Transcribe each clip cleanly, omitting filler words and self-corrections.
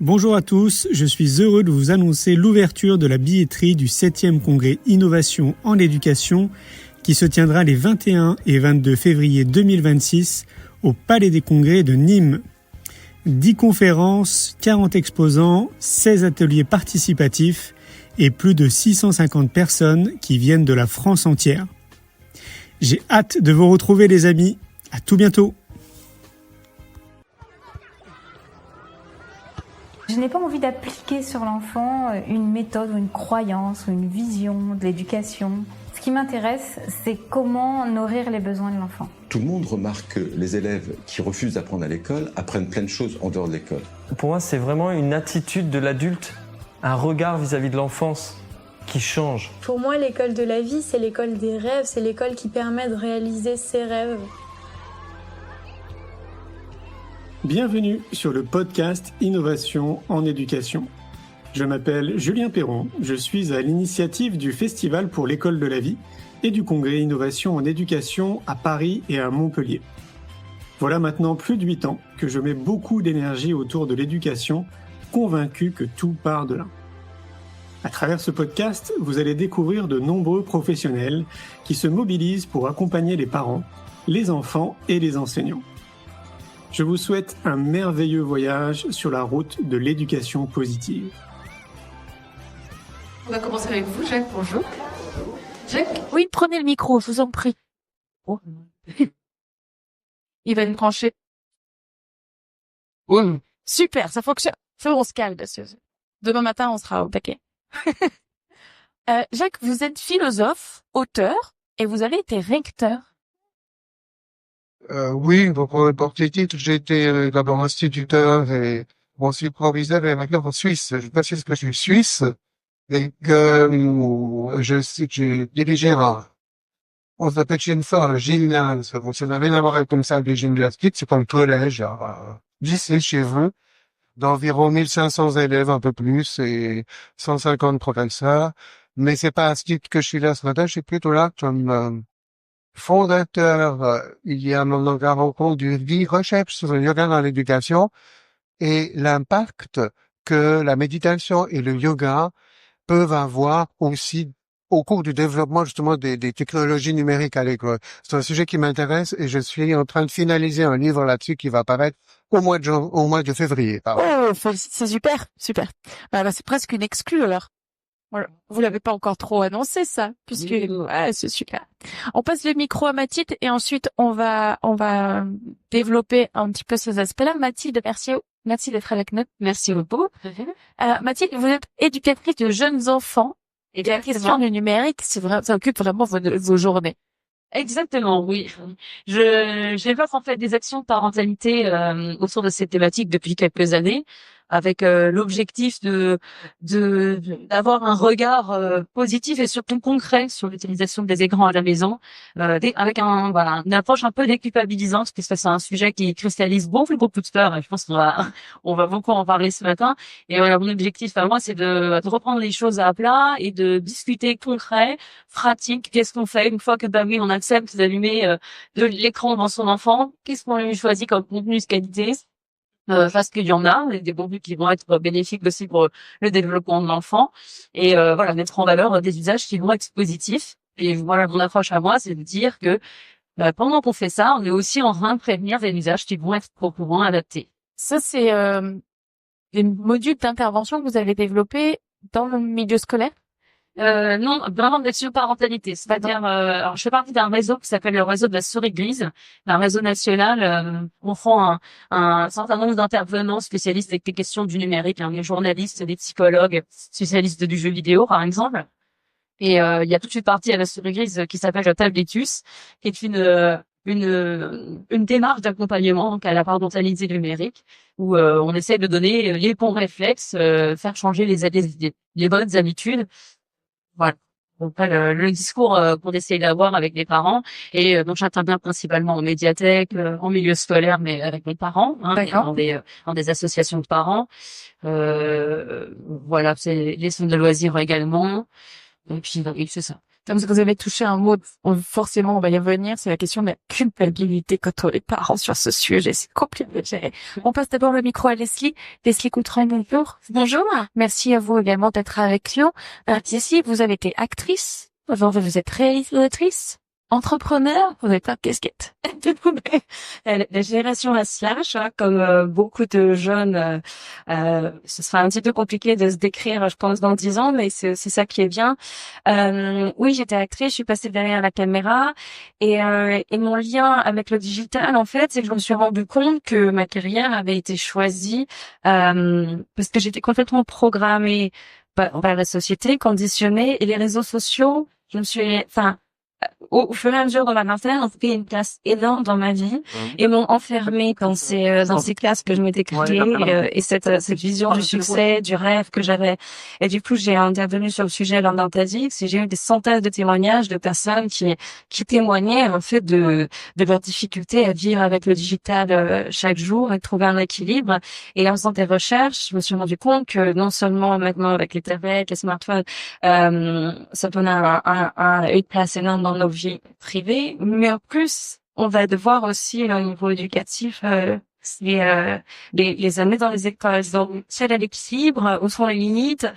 Bonjour à tous, je suis heureux de vous annoncer l'ouverture de la billetterie du 7e congrès Innovation en éducation qui se tiendra les 21 et 22 février 2026 au Palais des Congrès de Nîmes. 10 conférences, 40 exposants, 16 ateliers participatifs et plus de 650 personnes qui viennent de la France entière. J'ai hâte de vous retrouver les amis, à tout bientôt. Je n'ai pas envie d'appliquer sur l'enfant une méthode ou une croyance ou une vision de l'éducation. Ce qui m'intéresse, c'est comment nourrir les besoins de l'enfant. Tout le monde remarque que les élèves qui refusent d'apprendre à l'école apprennent plein de choses en dehors de l'école. Pour moi, c'est vraiment une attitude de l'adulte, un regard vis-à-vis de l'enfance qui change. Pour moi, l'école de la vie, c'est l'école des rêves, c'est l'école qui permet de réaliser ses rêves. Bienvenue sur le podcast Innovation en éducation. Je m'appelle Julien Perron, je suis à l'initiative du Festival pour l'école de la vie et du Congrès Innovation en éducation à Paris et à Montpellier. Voilà maintenant plus de 8 ans que je mets beaucoup d'énergie autour de l'éducation, convaincu que tout part de là. À travers ce podcast, vous allez découvrir de nombreux professionnels qui se mobilisent pour accompagner les parents, les enfants et les enseignants. Je vous souhaite un merveilleux voyage sur la route de l'éducation positive. On va commencer avec vous, Jacques. Bonjour. Jacques ? Oui, prenez le micro, je vous en prie. Oh. Il va nous trancher. Oui. Super, ça fonctionne. On se calme. Demain matin, on sera au taquet. Jacques, vous êtes philosophe, auteur, et vous avez été recteur. Oui, pour le titre, j'ai été d'abord instituteur et ensuite proviseur et maintenant en Suisse. Je précise que je suis suisse et que j'ai dirigé on s'appelle chez une fois un gymnase. Donc, ça n'avait rien à voir avec comme ça, des gymnastiques. C'est comme collège, lycée chez vous, d'environ 1500 élèves, un peu plus, et 150 professeurs. Mais c'est pas à ce titre que je suis là ce matin, je suis plutôt là comme fondateur, il y a maintenant un rencontre du Vie Recherche sur le yoga dans l'éducation et l'impact que la méditation et le yoga peuvent avoir aussi au cours du développement justement des technologies numériques à l'école. C'est un sujet qui m'intéresse et je suis en train de finaliser un livre là-dessus qui va paraître au mois de février. Oh, c'est super. Bah, c'est presque une exclue alors. Voilà. Vous l'avez pas encore trop annoncé ça, puisque ouais, c'est super. On passe le micro à Mathilde et ensuite on va développer un petit peu ces aspects-là. Mathilde, merci d'être avec nous. Merci beaucoup. Mathilde, vous êtes éducatrice de jeunes enfants et la question du numérique, ça occupe vraiment vos journées. Exactement, oui. Je développe en fait des actions de parentalité autour de cette thématique depuis quelques années, avec l'objectif d'avoir un regard positif et surtout concret sur l'utilisation des écrans à la maison, avec une approche un peu déculpabilisante, puisque c'est un sujet qui cristallise beaucoup de peur. Et je pense on va beaucoup en parler ce matin. Et voilà, mon objectif à moi, c'est de reprendre les choses à plat et de discuter concret, pratique. Qu'est-ce qu'on fait une fois que oui, on accepte d'allumer de l'écran devant son enfant? Qu'est-ce qu'on lui choisit comme contenu de qualité? Parce qu'il y en a des contenus qui vont être bénéfiques aussi pour le développement de l'enfant et mettre en valeur des usages qui vont être positifs. Et voilà, mon approche à moi, c'est de dire que pendant qu'on fait ça, on est aussi en train de prévenir des usages qui vont être proprement adaptés. Ça, c'est des modules d'intervention que vous avez développés dans le milieu scolaire? Non, vraiment d'action parentalité. C'est-à-dire, alors je fais partie d'un réseau qui s'appelle le réseau de la Sœur Église, un réseau national. On prend un certain nombre d'intervenants spécialistes avec les questions du numérique, des journalistes, des psychologues, spécialistes du jeu vidéo, par exemple. Et il y a toute une partie à la Sœur Église qui s'appelle la Tabletus, qui est une démarche d'accompagnement donc à la parentalité numérique où on essaie de donner les bons réflexes, faire changer les bonnes habitudes. Voilà. Donc le discours qu'on essaye d'avoir avec les parents et donc j'interviens principalement en médiathèque, en milieu scolaire, mais avec les parents, dans des associations de parents. Voilà, c'est les centres de loisirs également. Et puis c'est ça. Comme vous avez touché un mot, forcément, on va y revenir, c'est la question de la culpabilité quand on est parents sur ce sujet. C'est compliqué. On passe d'abord le micro à Leslie. Leslie Coutrin, bonjour. Bonjour. Merci à vous également d'être avec nous. Leslie, vous avez été actrice. Vous êtes réalisatrice. Entrepreneur, vous êtes pas casquette. La génération slash, comme beaucoup de jeunes, ce sera un petit peu compliqué de se décrire, je pense, dans 10 ans, mais c'est ça qui est bien. Oui, j'étais actrice, je suis passée derrière la caméra, et mon lien avec le digital, en fait, c'est que je me suis rendu compte que ma carrière avait été choisie parce que j'étais complètement programmée par la société, conditionnée, et les réseaux sociaux, je me suis, au fur et à mesure de la vingtaine, ont pris une place énorme dans ma vie et m'ont enfermée dans ces classes que je m'étais créées et cette vision du succès, du rêve que j'avais. Et du coup, j'ai intervenu sur le sujet lors d'un TEDx et j'ai eu des centaines de témoignages de personnes qui témoignaient en fait de leurs difficultés à vivre avec le digital chaque jour et de trouver un équilibre. Et en faisant des recherches, je me suis rendu compte que non seulement maintenant avec les tablettes, les smartphones, ça donne une place énorme dans nos vies privées, mais en plus, on va devoir aussi, au niveau éducatif, les amener dans les écoles. Donc, c'est l'équilibre, où sont les limites?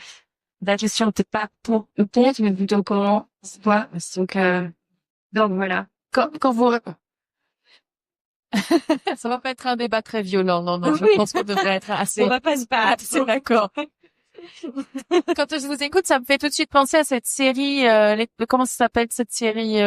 La question peut-être pas pour peut-être, mais plutôt comment c'est quoi. Donc voilà. Quand vous ça va pas être un débat très violent, non, je pense qu'on devrait être assez. On va pas se battre. C'est d'accord. Quand je vous écoute, ça me fait tout de suite penser à cette série, comment ça s'appelle cette série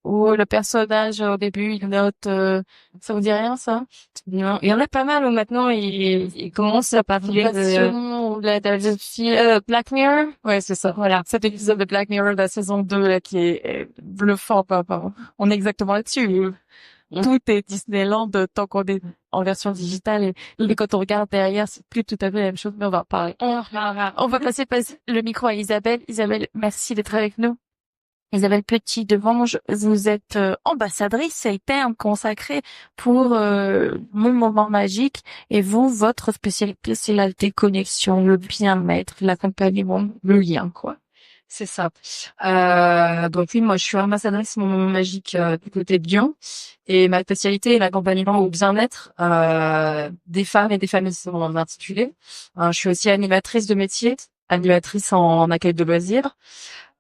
où le personnage au début il note, ça vous dit rien ça? Non, il y en a pas mal où maintenant il commence à parler de Black Mirror. Ouais, c'est ça. Voilà, cet épisode de Black Mirror de la saison 2 là qui est bluffant. On est exactement là-dessus. Tout est Disneyland tant qu'on est en version digitale et quand on regarde derrière, c'est plus tout à fait la même chose, mais on va en parler. On va passer le micro à Isabelle. Isabelle, merci d'être avec nous. Isabelle Petit de Vange, vous êtes ambassadrice, c'est le terme consacré pour Mon Moment Magique et vous, votre spécialité, c'est la déconnexion, le bien-être, l'accompagnement, le lien, quoi. C'est ça. Donc oui, moi je suis ambassadrice Mon Moment Magique du côté de Lyon et ma spécialité est l'accompagnement au bien-être des femmes et des familles en particulier. Je suis aussi animatrice de métier, animatrice en accueil de loisirs.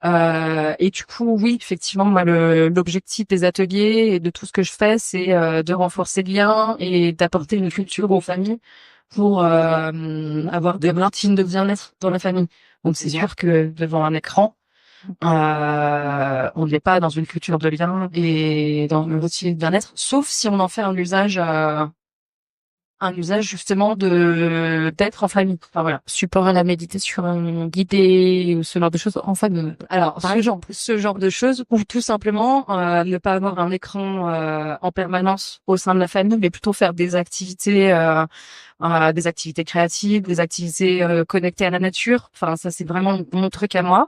Et du coup, oui, effectivement, moi l'objectif des ateliers et de tout ce que je fais, c'est de renforcer le lien et d'apporter une culture aux familles pour avoir des routines de bien-être dans la famille. Donc c'est sûr que devant un écran, on n'est pas dans une culture de lien et dans une routine de bien-être, sauf si on en fait un usage justement d'être en famille. Enfin voilà, support à la méditation guidée ou ce genre de choses en famille. Alors ce genre de choses ou tout simplement ne pas avoir un écran en permanence au sein de la famille, mais plutôt faire des activités créatives, des activités connectées à la nature. Enfin ça c'est vraiment mon truc à moi.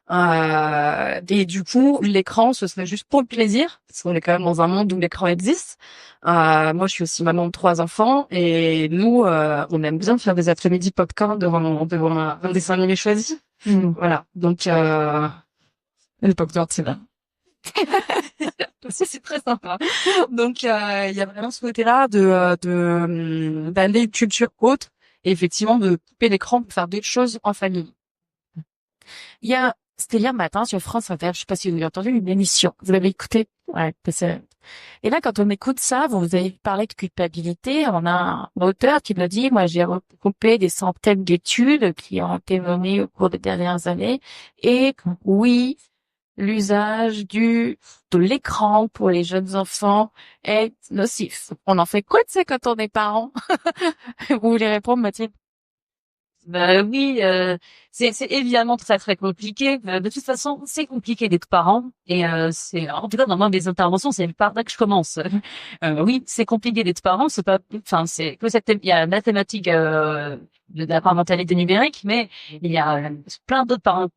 Et du coup, l'écran, ce serait juste pour le plaisir, parce qu'on est quand même dans un monde où l'écran existe. Moi, je suis aussi maman de 3 enfants, et nous, on aime bien faire des après-midi popcorn devant un dessin animé choisi. Voilà. Donc, le popcorn, c'est là. c'est très sympa. Donc, il y a vraiment ce côté-là d'aller une culture haute, et effectivement, de couper l'écran pour faire d'autres choses en famille. C'était hier matin sur France Inter, je sais pas si vous avez entendu une émission. Vous l'avez écouté? Ouais, et là, quand on écoute ça, vous avez parlé de culpabilité. On a un auteur qui me dit, moi, j'ai recoupé des centaines d'études qui ont été menées au cours des dernières années. Et oui, l'usage de l'écran pour les jeunes enfants est nocif. On en fait quoi de ça quand on est parent? Vous voulez répondre, Mathilde? Oui, c'est évidemment très très compliqué. De toute façon, c'est compliqué d'être parent et c'est en tout cas dans mes interventions, c'est par là que je commence. Oui, c'est compliqué d'être parent, c'est pas c'est que il y a la thématique de la parentalité numérique, mais il y a plein d'autres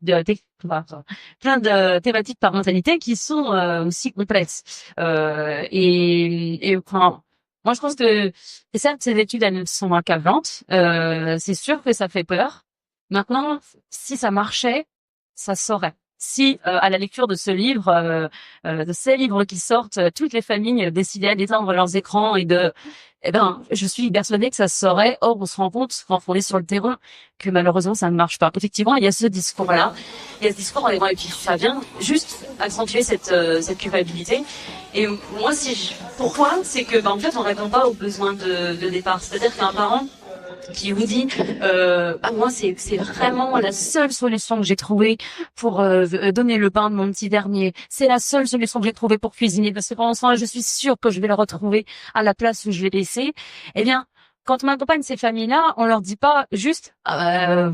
plein de thématiques parentalité qui sont aussi complexes. Moi, je pense que, et certes, ces études, elles sont accablantes. C'est sûr que ça fait peur. Maintenant, si ça marchait, ça saurait. si à la lecture de ce livre, de ces livres qui sortent, toutes les familles décidaient d'éteindre leurs écrans je suis persuadée que ça se saurait. Or, on se rend compte quand on est sur le terrain que malheureusement ça ne marche pas. Effectivement, il y a ce discours-là, il y a ce discours et puis ça vient juste accentuer cette culpabilité. Et moi, pourquoi c'est que en fait on répond pas aux besoins de départ. C'est-à-dire qu'un parent qui vous dit moi c'est vraiment la seule solution que j'ai trouvée pour donner le pain de mon petit dernier, c'est la seule solution que j'ai trouvée pour cuisiner, parce que pendant ce temps je suis sûre que je vais le retrouver à la place où je l'ai laissé. Eh bien, quand on accompagne ces familles-là, on leur dit pas juste la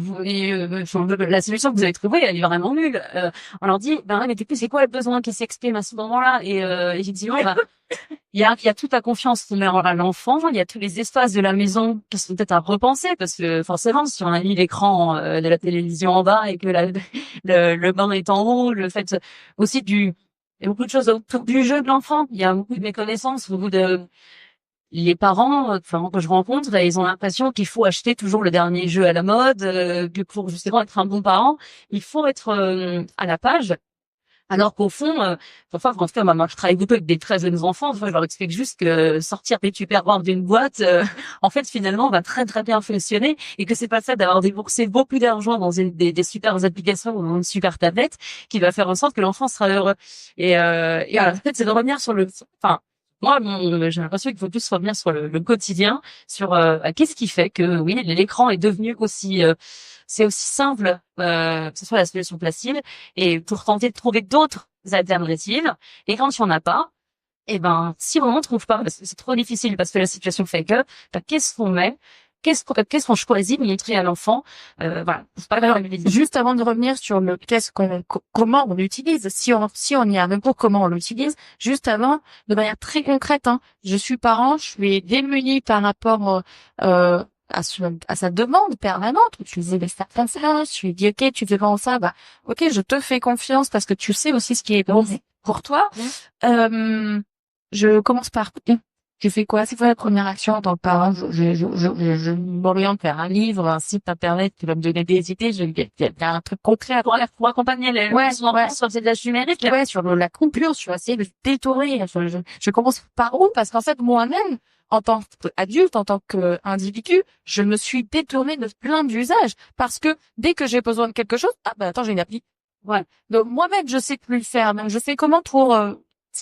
solution que vous avez trouvée, elle est vraiment nulle. On leur dit mais c'est quoi le besoin qui s'exprime à ce moment-là? Et effectivement, il y a toute la confiance qu'on met à l'enfant, il y a tous les espaces de la maison qui sont peut-être à repenser, parce que forcément, si on a mis l'écran de la télévision en bas et que le bain est en haut, le fait aussi il y a beaucoup de choses autour du jeu de l'enfant, il y a beaucoup de méconnaissances, les parents, que je rencontre, ils ont l'impression qu'il faut acheter toujours le dernier jeu à la mode, que pour justement être un bon parent, il faut être à la page. Alors qu'au fond, parfois, en tout cas, moi, je travaille beaucoup avec des très jeunes enfants. Je leur explique juste que sortir des tupperwares d'une boîte, en fait, finalement, va très très bien fonctionner, et que c'est pas ça d'avoir déboursé beaucoup d'argent dans des super applications ou dans une super tablette qui va faire en sorte que l'enfant sera heureux. Et alors, en fait, c'est de revenir sur moi, j'ai l'impression qu'il faut plus revenir sur le quotidien, sur qu'est-ce qui fait que oui, l'écran est devenu aussi c'est aussi simple que ce soit la solution facile, et pour tenter de trouver d'autres alternatives. Et quand il n'y en a pas, si on n'en trouve pas, parce que c'est trop difficile, parce que la situation fait que, qu'est-ce qu'on met? Qu'est-ce qu'on choisit de montrer à l'enfant? C'est pas grave. Juste avant de revenir sur comment on l'utilise, si on y arrive pour comment on l'utilise, juste avant, de manière très concrète, je suis parent, je suis démunie par rapport à sa demande permanente. Tu disais certains ça, je lui dis ok, tu fais pas ça, ok, je te fais confiance parce que tu sais aussi ce qui est bon pour toi. Je commence par tu fais quoi? C'est quoi la première action en tant que parent? Je m'oriente vers un livre, un site internet qui va me donner des idées. Il y a un truc concret pour accompagner les sur ces âges numériques. Ouais, sur la coupure, je vais essayer de détourner. Je commence par où? Parce qu'en fait, moi-même, en tant qu'adulte, en tant qu'individu, je me suis détournée de plein d'usages. Parce que dès que j'ai besoin de quelque chose, attends, j'ai une appli. Ouais. Donc, moi-même, je sais plus le faire. Même, je sais comment pour,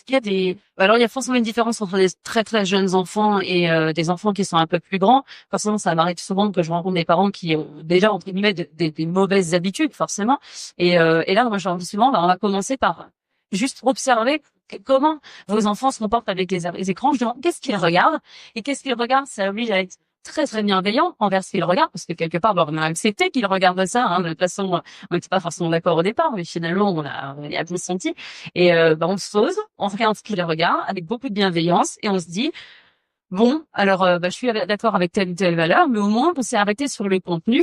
il y a forcément une différence entre des très très jeunes enfants et des enfants qui sont un peu plus grands. Forcément, ça m'arrive souvent que je rencontre des parents qui ont déjà entre guillemets des mauvaises habitudes, forcément. Et là, moi, je leur dis souvent, on va commencer par juste observer comment vos enfants se comportent avec les écrans. Je demande qu'est-ce qu'ils regardent, et qu'est-ce qu'ils regardent, ça oblige à être très très bienveillant envers ce qu'ils regardent, parce que quelque part on a accepté qu'ils regardent ça, de toute façon on n'était pas forcément d'accord au départ, mais finalement on a bien senti, et on se pose, on regarde ce qu'ils regardent avec beaucoup de bienveillance, et on se dit bon, alors je suis d'accord avec telle ou telle valeur, mais au moins on s'est arrêté sur le contenu,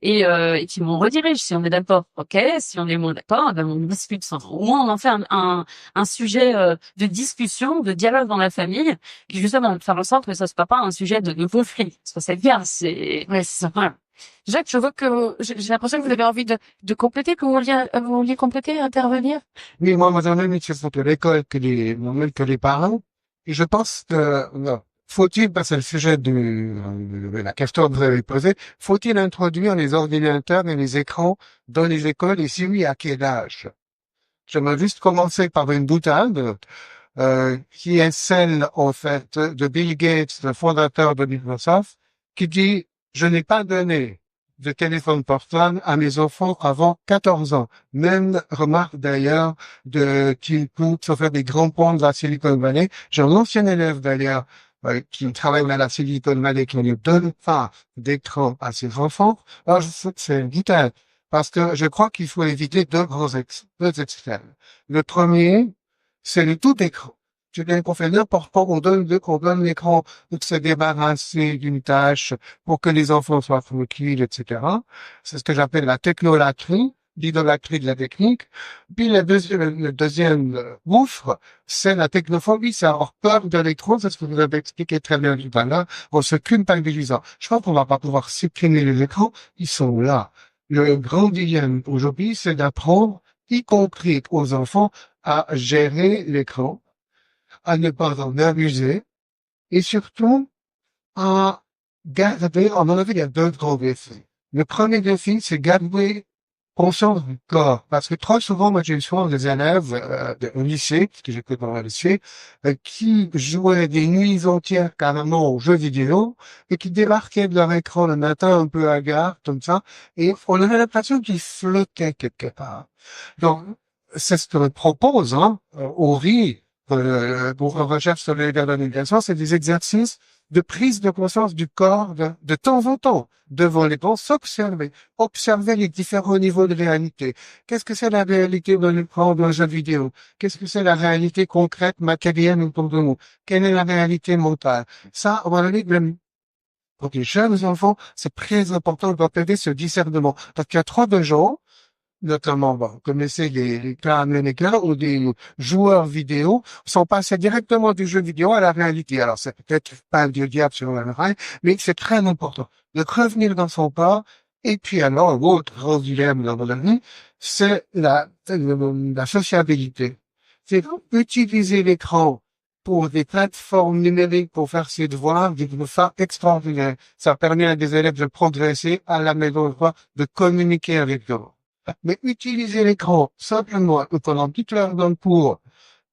et puis on redirige. Si on est d'accord, ok. Si on est moins d'accord, on discute. Au moins on en fait un sujet de discussion, de dialogue dans la famille, qui justement faire en sorte que ça soit pas un sujet de conflit. Parce que c'est bien, c'est ça. Voilà. Jacques, je vois que j'ai l'impression que vous avez envie de compléter, que vous vouliez compléter, intervenir. Oui, moi, j'en ai mis sur l'école que les parents, et je pense que faut-il, parce que c'est le sujet de la question que vous avez posée, faut-il introduire les ordinateurs et les écrans dans les écoles, et si oui, à quel âge? J'aimerais juste commencer par une boutade, qui est celle, en fait, de Bill Gates, le fondateur de Microsoft, qui dit, je n'ai pas donné de téléphone portable à mes enfants avant 14 ans. Même remarque d'ailleurs qui peut se faire des grands ponts de la Silicon Valley. J'ai un ancien élève d'ailleurs, qui travaille dans la Silicon Valley, qui ne donne pas d'écran à ses enfants. Alors, c'est vital. Parce que je crois qu'il faut éviter deux extrêmes. Le premier, c'est le tout écran. Tu viens qu'on fait n'importe quoi, qu'on donne l'écran pour se débarrasser d'une tâche, pour que les enfants soient tranquilles, etc. C'est ce que j'appelle la technolatrie, l'idolâtrie de la technique. Puis le deuxième gouffre, c'est la technophobie, c'est avoir peur de l'écran, c'est ce que vous avez expliqué très bien tout à l'heure, en se culpabilisant. Je crois qu'on va pas pouvoir supprimer les écrans, ils sont là. Le grand dilemme aujourd'hui, c'est d'apprendre y compris aux enfants, à gérer l'écran, à ne pas en abuser, et surtout à garder, à mon avis, il y a deux grands défis. Le premier défi, c'est garder conscience du corps. Parce que trop souvent, moi, j'ai eu souvent des élèves au lycée, parce que j'étais dans le lycée, qui jouaient des nuits entières carrément aux jeux vidéo et qui débarquaient de leur écran le matin un peu hagards, comme ça, et on avait l'impression qu'ils flottaient quelque part. Donc, c'est ce que je propose, au RI, pour recherche sur l'évaluation, c'est des exercices de prise de conscience du corps de temps en temps, devant l'écran, observer les différents niveaux de réalité. Qu'est-ce que c'est la réalité dans l'écran, dans un jeu vidéo? Qu'est-ce que c'est la réalité concrète, matérielle autour de nous? Quelle est la réalité mentale? Ça, à mon avis, même pour les jeunes enfants, c'est très important de faire ce discernement. Parce qu'il y a trop de gens, notamment, vous connaissez les cas américains ou des joueurs vidéo, sont passés directement du jeu vidéo à la réalité. Alors, c'est peut-être pas le diable sur le rail, mais c'est très important de revenir dans son corps. Et puis alors, l'autre gros dilemme dans la vie, c'est la sociabilité. C'est utiliser l'écran pour des plateformes numériques pour faire ses devoirs, de faire extraordinaire. Ça permet à des élèves de progresser à la maison, de communiquer avec eux. Mais utiliser l'écran simplement pendant toute l'heure d'un cours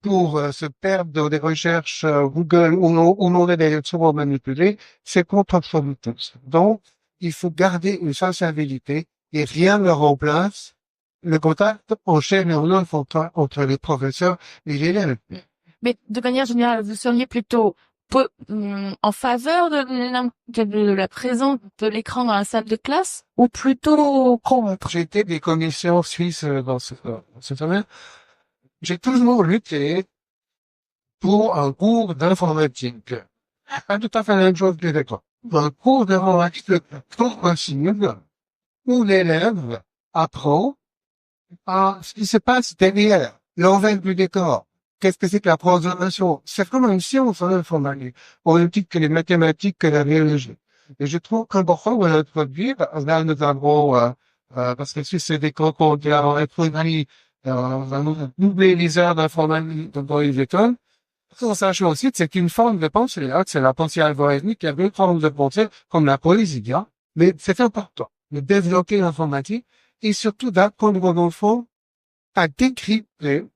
pour se perdre dans des recherches Google où on est souvent manipulé, c'est contre-productif. Donc, il faut garder une sensibilité et rien ne remplace le contact en chaîne et en œuvre entre les professeurs et les élèves. Mais de manière générale, vous seriez plutôt en faveur de la présence de l'écran dans la salle de classe ou plutôt contre? J'ai été des commissions suisses dans ce domaine. J'ai toujours lutté pour un cours d'informatique. Pas tout à fait la même chose que l'écran. Un cours d'informatique progressive où l'élève apprend à ce qui se passe derrière l'envers du décor. Qu'est-ce que c'est que la programmation? C'est comme une science en informatique, au même titre que les mathématiques, que la biologie. Et je trouve qu'important de l'introduire, là nous avons, parce que si c'est des cantons qui ont introduit, doubler les heures d'informatique dans les écoles, en sachant aussi que c'est une forme de pensée, c'est la pensée algorithmique, il y a deux formes de pensée, comme la poésie, mais c'est important de développer l'informatique et surtout d'apprendre aux enfants à décrypter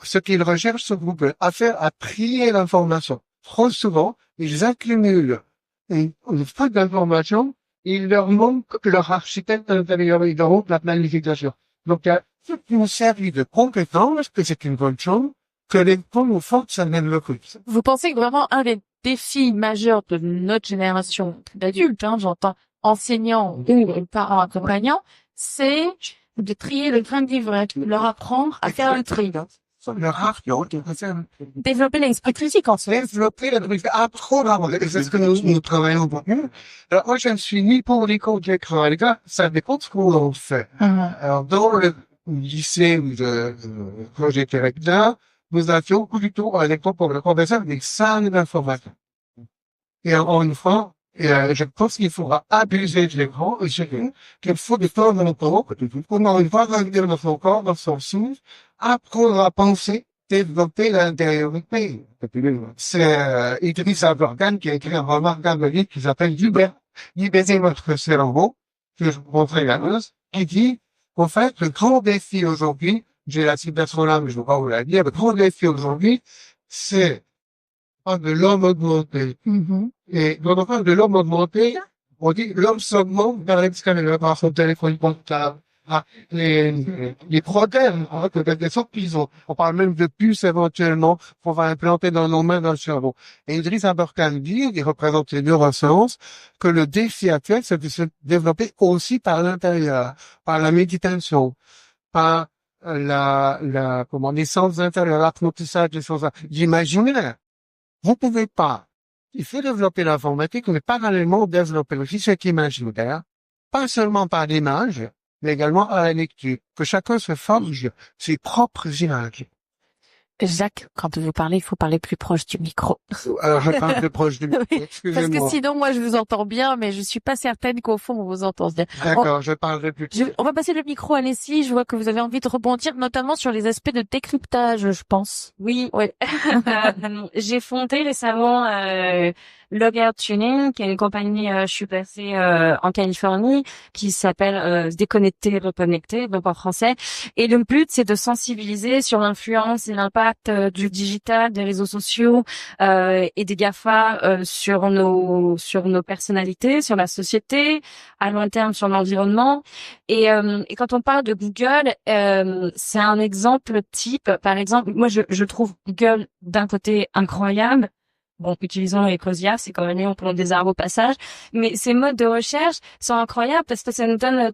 ce qu'ils recherchent sur Google, à trier l'information. Trop souvent, ils accumulent une faute d'information et il leur manque leur architecte intérieur, ils leur manque la planification. Donc, il y a toute une série de compétences, que c'est une bonne chose, que les nous forcent à développer. Vous pensez que vraiment un des défis majeurs de notre génération d'adultes, j'entends enseignants ou parents accompagnants, c'est de trier le grain de livret, leur apprendre à faire le tri. Développer l'esprit critique, en fait. Développer apprendre. C'est ce que nous travaillons beaucoup. Alors, moi, je ne suis ni pour les cours d'écran. Les gars, ça dépend de ce qu'on fait. Alors, dans le lycée quand j'étais recteur, nous avions plutôt à l'époque pour le professeur des salles d'information. Et encore une fois, je pense qu'il faudra abuser de l'écran et qu'il faut des temps dans le corps, pour une fois revenir dans son corps, dans son souffle, apprendre à penser, développer l'intériorité. C'est Idriss Aberkan qui a écrit un remarquable livre qui s'appelle Libérer votre cerveau, que je vous montrerai la noce, qui dit, en fait, le grand défi aujourd'hui, j'ai la citation là, mais je ne vais pas vous la dire, le grand défi aujourd'hui, c'est de l'homme augmenté. Et quand on parle de l'homme augmenté, on dit l'homme s'augmente vers l'extérieur, par son téléphone portable, les prothèses, de sorte qu'ils ont. On parle même de puces éventuellement qu'on va implanter dans nos mains, dans le cerveau. Et Idriss Aberkan dit, il représente les neurosciences, que le défi actuel, c'est de se développer aussi par l'intérieur, par la méditation, par les sens intérieurs, l'apprentissage des sens, l'imaginaire. Vous pouvez pas. Il faut développer l'informatique, mais parallèlement développer aussi cet imaginaire, pas seulement par l'image, mais également à la lecture. Que chacun se forge ses propres images. Jacques, quand vous parlez, il faut parler plus proche du micro. Alors, je parle plus proche du micro. Oui, parce que Excusez-moi. sinon, moi, je vous entends bien, mais je suis pas certaine qu'au fond, on vous entend bien. D'accord, je parlerai plus. On va passer le micro à Leslie. Je vois que vous avez envie de rebondir, notamment sur les aspects de décryptage, je pense. Oui, Ouais. j'ai fondé récemment Logger Tuning, qui est une compagnie, je suis passée en Californie, qui s'appelle Déconnecter, Reconnecter, donc en français. Et le but, c'est de sensibiliser sur l'influence et l'impact du digital, des réseaux sociaux et des GAFA sur nos personnalités, sur la société, à long terme sur l'environnement. Et quand on parle de Google, c'est un exemple type. Par exemple, moi, je trouve Google d'un côté incroyable. Bon, utilisons Ecosia, c'est quand même on plante des arbres au passage. Mais ces modes de recherche sont incroyables parce que ça nous donne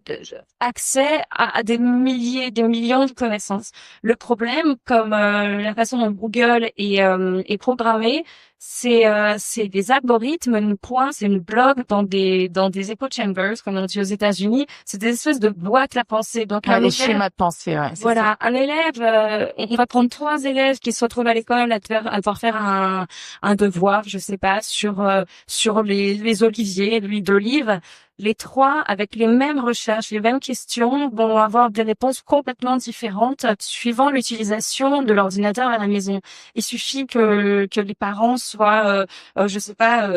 accès à des milliers, des millions de connaissances. Le problème, comme la façon dont Google est programmé, c'est des algorithmes nous coincent et nous bloquent dans des echo chambers, comme on dit aux États-Unis. C'est des espèces de boîtes à penser. Donc, Les schémas de pensée, ouais. Voilà, un élève, on va prendre 3 élèves qui se retrouvent à l'école à devoir faire un devoir, je sais pas, sur les oliviers, l'huile d'olive. Les 3, avec les mêmes recherches, les mêmes questions, vont avoir des réponses complètement différentes suivant l'utilisation de l'ordinateur à la maison. Il suffit que les parents soient, je sais pas,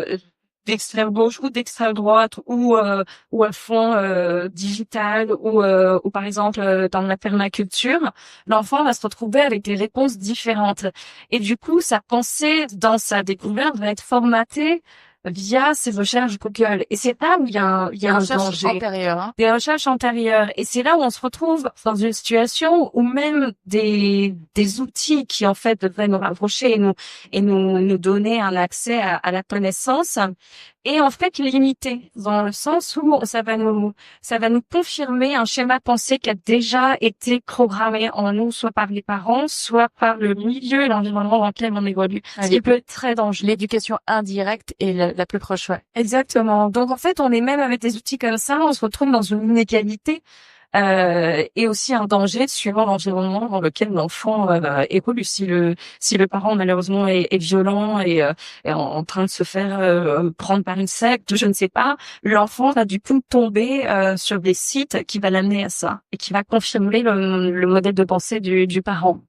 d'extrême gauche ou d'extrême droite ou à fond digital ou par exemple dans la permaculture, l'enfant va se retrouver avec des réponses différentes. Et du coup, sa pensée dans sa découverte va être formatée via ces recherches Google. Et c'est là où il y a un danger. Antérieure, hein. Des recherches antérieures. Et c'est là où on se retrouve dans une situation où même des outils qui en fait devraient nous rapprocher et nous donner un accès à la connaissance est en fait limité dans le sens où ça va nous confirmer un schéma de pensée qui a déjà été programmé en nous, soit par les parents, soit par le milieu et l'environnement dans lequel on évolue. Ce qui peut être très dangereux. L'éducation indirecte est la plus proche, ouais. Exactement. Donc en fait, on est même avec des outils comme ça, on se retrouve dans une inégalité et aussi un danger suivant l'environnement dans lequel l'enfant évolue. Si le parent malheureusement est violent et est en train de se faire prendre par une secte, je ne sais pas, l'enfant va du coup tomber sur des sites qui va l'amener à ça et qui va confirmer le modèle de pensée du parent.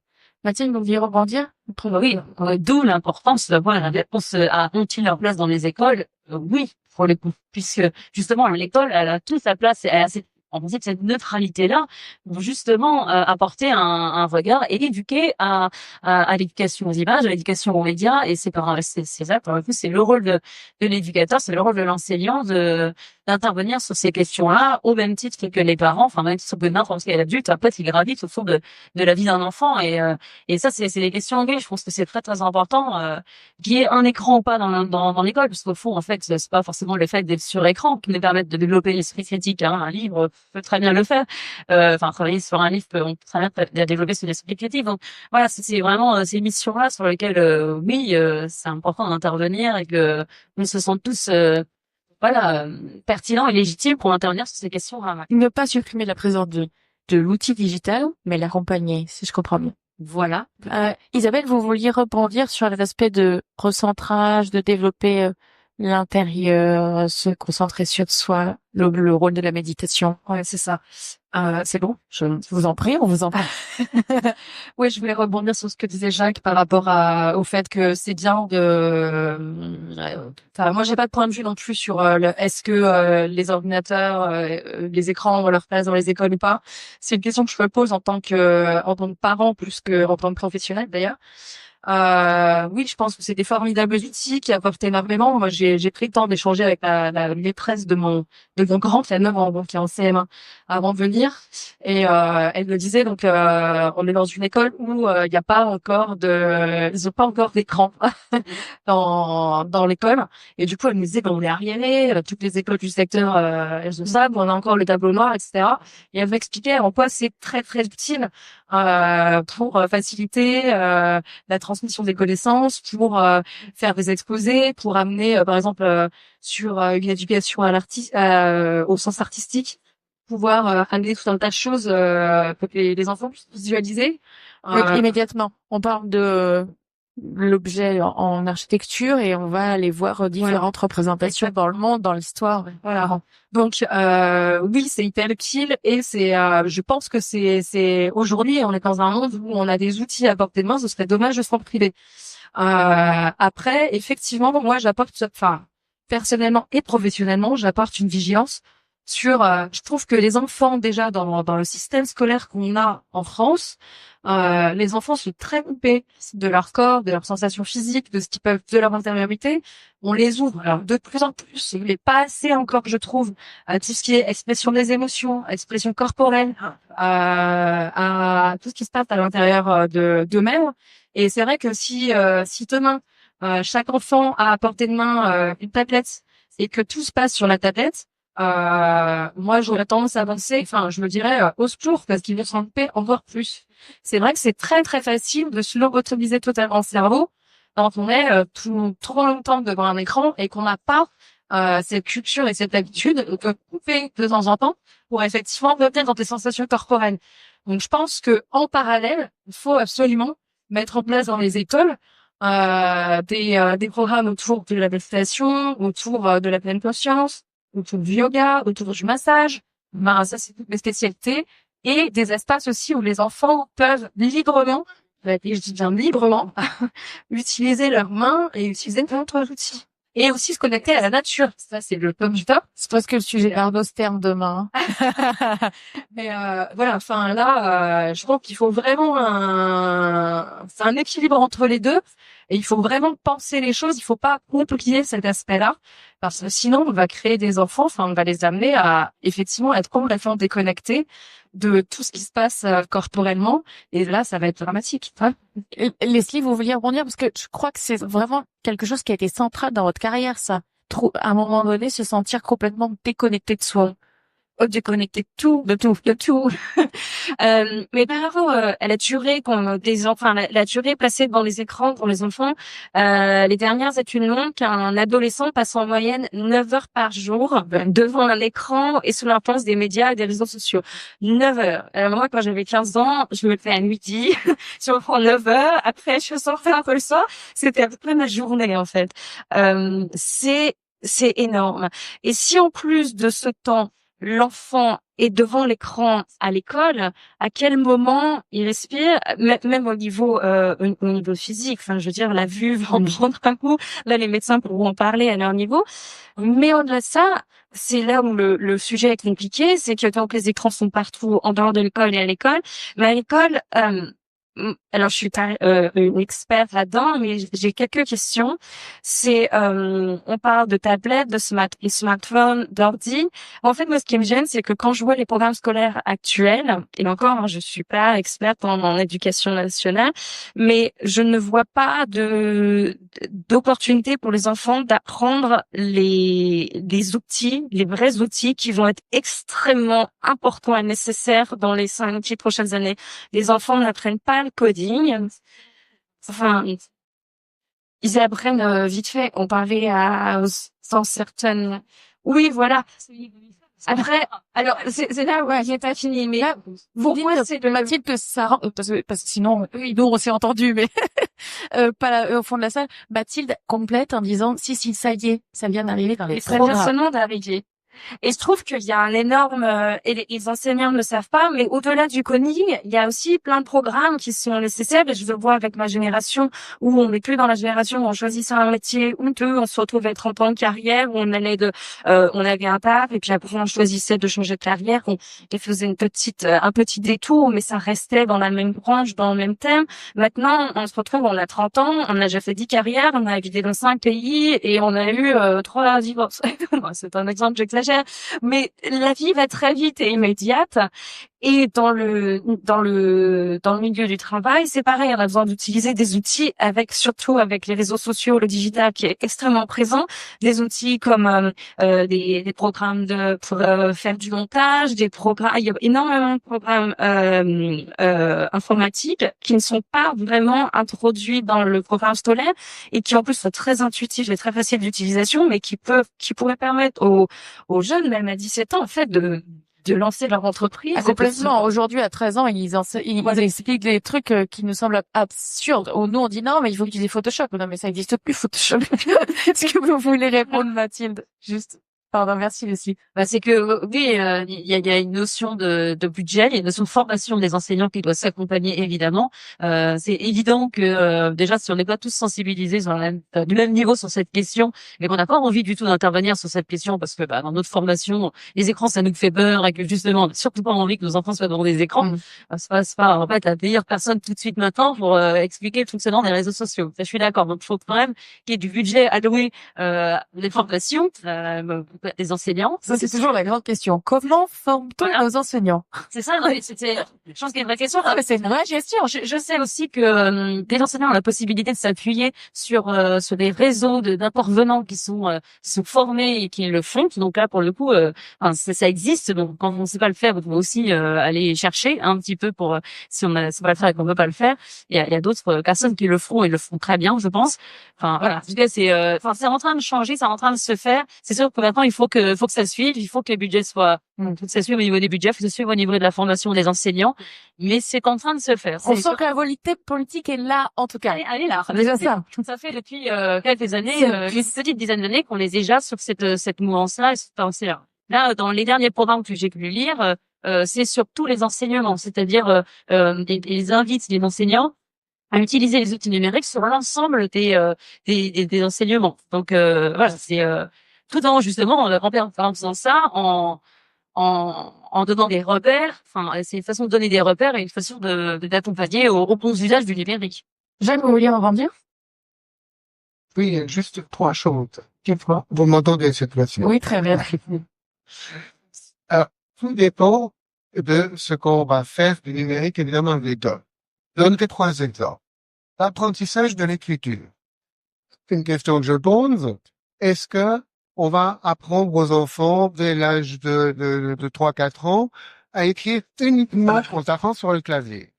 Mathilde, vous vouliez rebondir? Oui, d'où l'importance d'avoir une réponse à ont-ils leur place dans les écoles? Oui, pour le coup, puisque justement l'école, elle a toute sa place, elle a en principe cette neutralité-là, pour justement apporter un regard et éduquer à l'éducation aux images, à l'éducation aux médias, et c'est ça, pour le coup, c'est le rôle de l'éducateur, c'est le rôle de l'enseignant d'intervenir sur ces questions-là, au même titre que les parents, enfin même titre que n'importe quel adulte, après, il gravite autour de la vie d'un enfant, et ça, c'est des questions clés. Je pense que c'est très très important qu'il y ait un écran ou pas dans l'école, parce qu'au fond, en fait, c'est pas forcément le fait d'être sur écran qui nous permet de développer l'esprit critique. Hein. Un livre peut très bien le faire. Enfin, travailler sur un livre on peut très bien développer son esprit critique. Donc voilà, c'est vraiment ces missions-là sur lesquelles, oui, c'est important d'intervenir et que on se sente tous pertinents et légitimes pour intervenir sur ces questions-là. Ne pas supprimer la présence de l'outil digital, mais l'accompagner, si je comprends bien. Voilà. Isabelle, vous vouliez rebondir sur les aspects de recentrage, de développer l'intérieur, se concentrer sur soi, le rôle de la méditation. Ouais, c'est ça. C'est bon? Je vous en prie, on vous en prie. Oui, je voulais rebondir sur ce que disait Jacques par rapport au fait que c'est bien enfin, moi, j'ai pas de point de vue non plus sur est-ce que les ordinateurs, les écrans ont leur place dans les écoles ou pas. C'est une question que je me pose en tant que parent plus que en tant que professionnel d'ailleurs. Oui, je pense que c'est des formidables outils qui apportent énormément. Moi, j'ai pris le temps d'échanger avec la maîtresse de mon grand, qui a 9 ans, qui est en CM1, avant de venir. Et elle me disait, donc, on est dans une école où il n'y a pas encore ils ont pas encore d'écran dans l'école. Et du coup, elle me disait, on est arriéré, toutes les écoles du secteur, elles ont ça, on a encore le tableau noir, etc. Et elle m'expliquait en quoi c'est très, très utile pour faciliter la transmission des connaissances, pour faire des exposés, pour amener, par exemple, sur une éducation à au sens artistique, pouvoir amener tout un tas de choses que les enfants puissent visualiser. Donc, immédiatement, on parle de l'objet en architecture et on va aller voir différentes représentations dans le monde, dans l'histoire. Voilà. Donc oui, c'est hyper utile et c'est je pense que c'est aujourd'hui on est dans un monde où on a des outils à portée de main, ce serait dommage de s'en priver. Après effectivement moi j'apporte personnellement et professionnellement, j'apporte une vigilance sur je trouve que les enfants déjà dans le système scolaire qu'on a en France, les enfants sont très coupés de leur corps, de leurs sensations physiques, de ce qu'ils peuvent, de leur intériorité. On les ouvre alors de plus en plus. Il n'est pas assez encore, je trouve, à tout ce qui est expression des émotions, expression corporelle, à tout ce qui se passe à l'intérieur d'eux-mêmes. Et c'est vrai que si demain chaque enfant a à portée de main une tablette et que tout se passe sur la tablette, moi j'aurais tendance à avancer, je me dirais au secours parce qu'ils vont s'en couper encore plus. C'est vrai que c'est très très facile de se lobotomiser totalement le cerveau quand on est trop longtemps devant un écran et qu'on n'a pas cette culture et cette habitude de couper de temps en temps pour effectivement revenir dans des sensations corporelles. Donc je pense que en parallèle, il faut absolument mettre en place dans les écoles des programmes autour de la méditation, autour de la pleine conscience, autour du yoga, autour du massage. Ça c'est toutes mes spécialités. Et des espaces aussi où les enfants peuvent librement, et je dis bien librement, utiliser leurs mains et utiliser d'autres outils. Et aussi se connecter à la nature. Ça, c'est le top du top. C'est presque le sujet Arnaud Stern demain. Mais voilà, là, je trouve qu'il faut vraiment un équilibre entre les deux. Et il faut vraiment penser les choses. Il faut pas compliquer cet aspect-là. Parce que sinon, on va créer des enfants, on va les amener à effectivement être complètement déconnectés de tout ce qui se passe corporellement. Et là, ça va être dramatique. Hein. Leslie, vous vouliez rebondir parce que je crois que c'est vraiment quelque chose qui a été central dans votre carrière, ça. À un moment donné, se sentir complètement déconnecté de soi. Déconnecté de tout. Mais par rapport à la durée la durée passée devant les écrans pour les enfants, les dernières études montrent qu'un adolescent passe en moyenne 9 heures par jour devant un écran et sous l'influence des médias et des réseaux sociaux. 9 heures. Alors moi, quand j'avais 15 ans, je me levais à midi, je me prends 9 heures, après je sortais un peu le soir, c'était à peu près ma journée en fait. C'est énorme. Et si en plus de ce temps, l'enfant est devant l'écran à l'école, à quel moment il respire, même au niveau physique. Je veux dire, la vue va en prendre un coup. Là, les médecins pourront en parler à leur niveau. Mais au-delà de ça, c'est là où le sujet est compliqué, c'est que tant que les écrans sont partout, en dehors de l'école et à l'école, mais à l'école, alors je suis pas une experte là-dedans, mais j'ai quelques questions. C'est on parle de tablettes, de smartphones, d'ordi. En fait, moi, ce qui me gêne, c'est que quand je vois les programmes scolaires actuels, et encore, je suis pas experte en éducation nationale, mais je ne vois pas d'opportunité pour les enfants d'apprendre les outils, les vrais outils qui vont être extrêmement importants et nécessaires dans les 5-10 prochaines années. Les enfants n'apprennent pas le coding. Ils apprennent vite fait. On parlait sans certaines. Oui, voilà. Après, alors c'est là où j'ai pas fini, mais là, pour moi, c'est de Mathilde que ça parce que sinon, nous on s'est entendu, mais pas au fond de la salle. Mathilde complète en disant si ça y est, ça vient d'arriver dans les programmes. Ça vient seulement d'arriver. Et je trouve qu'il y a un énorme, et les enseignants ne le savent pas, mais au-delà du coding, il y a aussi plein de programmes qui sont nécessaires. Et je le vois avec ma génération, où on n'est plus dans la génération où on choisissait un métier ou deux, on se retrouvait 30 ans de carrière, où on allait on avait un taf, et puis après on choisissait de changer de carrière, on faisait un petit détour, mais ça restait dans la même branche, dans le même thème. Maintenant, on se retrouve, on a 30 ans, on a déjà fait 10 carrières, on a habité dans 5 pays, et on a eu 3 divorces. C'est un exemple, j'exagère. Mais la vie va très vite et immédiate. Et dans le milieu du travail, c'est pareil, on a besoin d'utiliser des outils surtout avec les réseaux sociaux, le digital qui est extrêmement présent, des outils comme des programmes pour faire du montage, il y a énormément de programmes informatiques qui ne sont pas vraiment introduits dans le programme scolaire et qui en plus sont très intuitifs et très faciles d'utilisation, mais qui pourraient permettre aux jeunes, même à 17 ans, en fait, de de lancer leur entreprise. Ah, complètement. Aujourd'hui, à 13 ans, ils expliquent des trucs qui nous semblent absurdes. Nous, on dit non, mais il faut utiliser Photoshop. Non, mais ça n'existe plus, Photoshop. Est-ce que vous voulez répondre, Mathilde? Juste. Pardon, merci, Lucie. C'est que oui, il y a une notion de budget, il y a une notion de formation des enseignants qui doit s'accompagner évidemment. C'est évident que déjà si on n'est pas tous sensibilisés du même niveau sur cette question, mais qu'on n'a pas envie du tout d'intervenir sur cette question parce que dans notre formation, les écrans ça nous fait peur et que justement, on n'a surtout pas envie que nos enfants soient devant des écrans. C'est pas en fait la meilleure personne tout de suite maintenant pour expliquer le fonctionnement des réseaux sociaux. Ça, je suis d'accord. Donc il faut quand même qu'il y ait du budget alloué des formations. Des enseignants. Ça, c'est toujours la grande question. Comment forme-t-on nos enseignants? C'est ça, c'était, je pense qu'il y a une vraie question. Ah, mais c'est une vraie question. Je sais aussi que les enseignants ont la possibilité de s'appuyer sur des réseaux d'intervenants qui sont formés et qui le font. Donc là, pour le coup, ça existe. Donc quand on ne sait pas le faire, on peut aussi aller chercher un petit peu pour si on ne sait pas le faire et qu'on ne veut pas le faire. Il y a d'autres personnes qui le feront et le font très bien, je pense. Voilà. En tout cas, c'est en train de changer, c'est en train de se faire. C'est sûr que maintenant il faut que ça suive, il faut que les budgets soient, faut que ça suive au niveau des budgets, il faut que ça suive au niveau de la formation des enseignants, mais c'est en train de se faire. On sent que la volonté politique est là, en tout cas. Elle est là. Déjà ça. Ça fait depuis quelques années, une petite dizaine d'années qu'on est déjà sur cette mouvance-là et cette pensée-là. Là, dans les derniers programmes que j'ai pu lire, c'est sur tous les enseignements, c'est-à-dire ils invitent les enseignants à utiliser les outils numériques sur l'ensemble des enseignements. Donc voilà, c'est tout en justement en faisant ça, en donnant des repères. C'est une façon de donner des repères et une façon d'accompagner au bon usage du numérique. Jacques, vous vouliez en dire? Oui, juste 3 choses. Vous m'entendez cette fois-ci? Oui, très bien. Alors, tout dépend de ce qu'on va faire du numérique, évidemment, les deux. Je donnerai 3 exemples. L'apprentissage de l'écriture. C'est une question que je pose. Est-ce que on va apprendre aux enfants dès l'âge de 3-4 ans à écrire uniquement en tapant sur le clavier?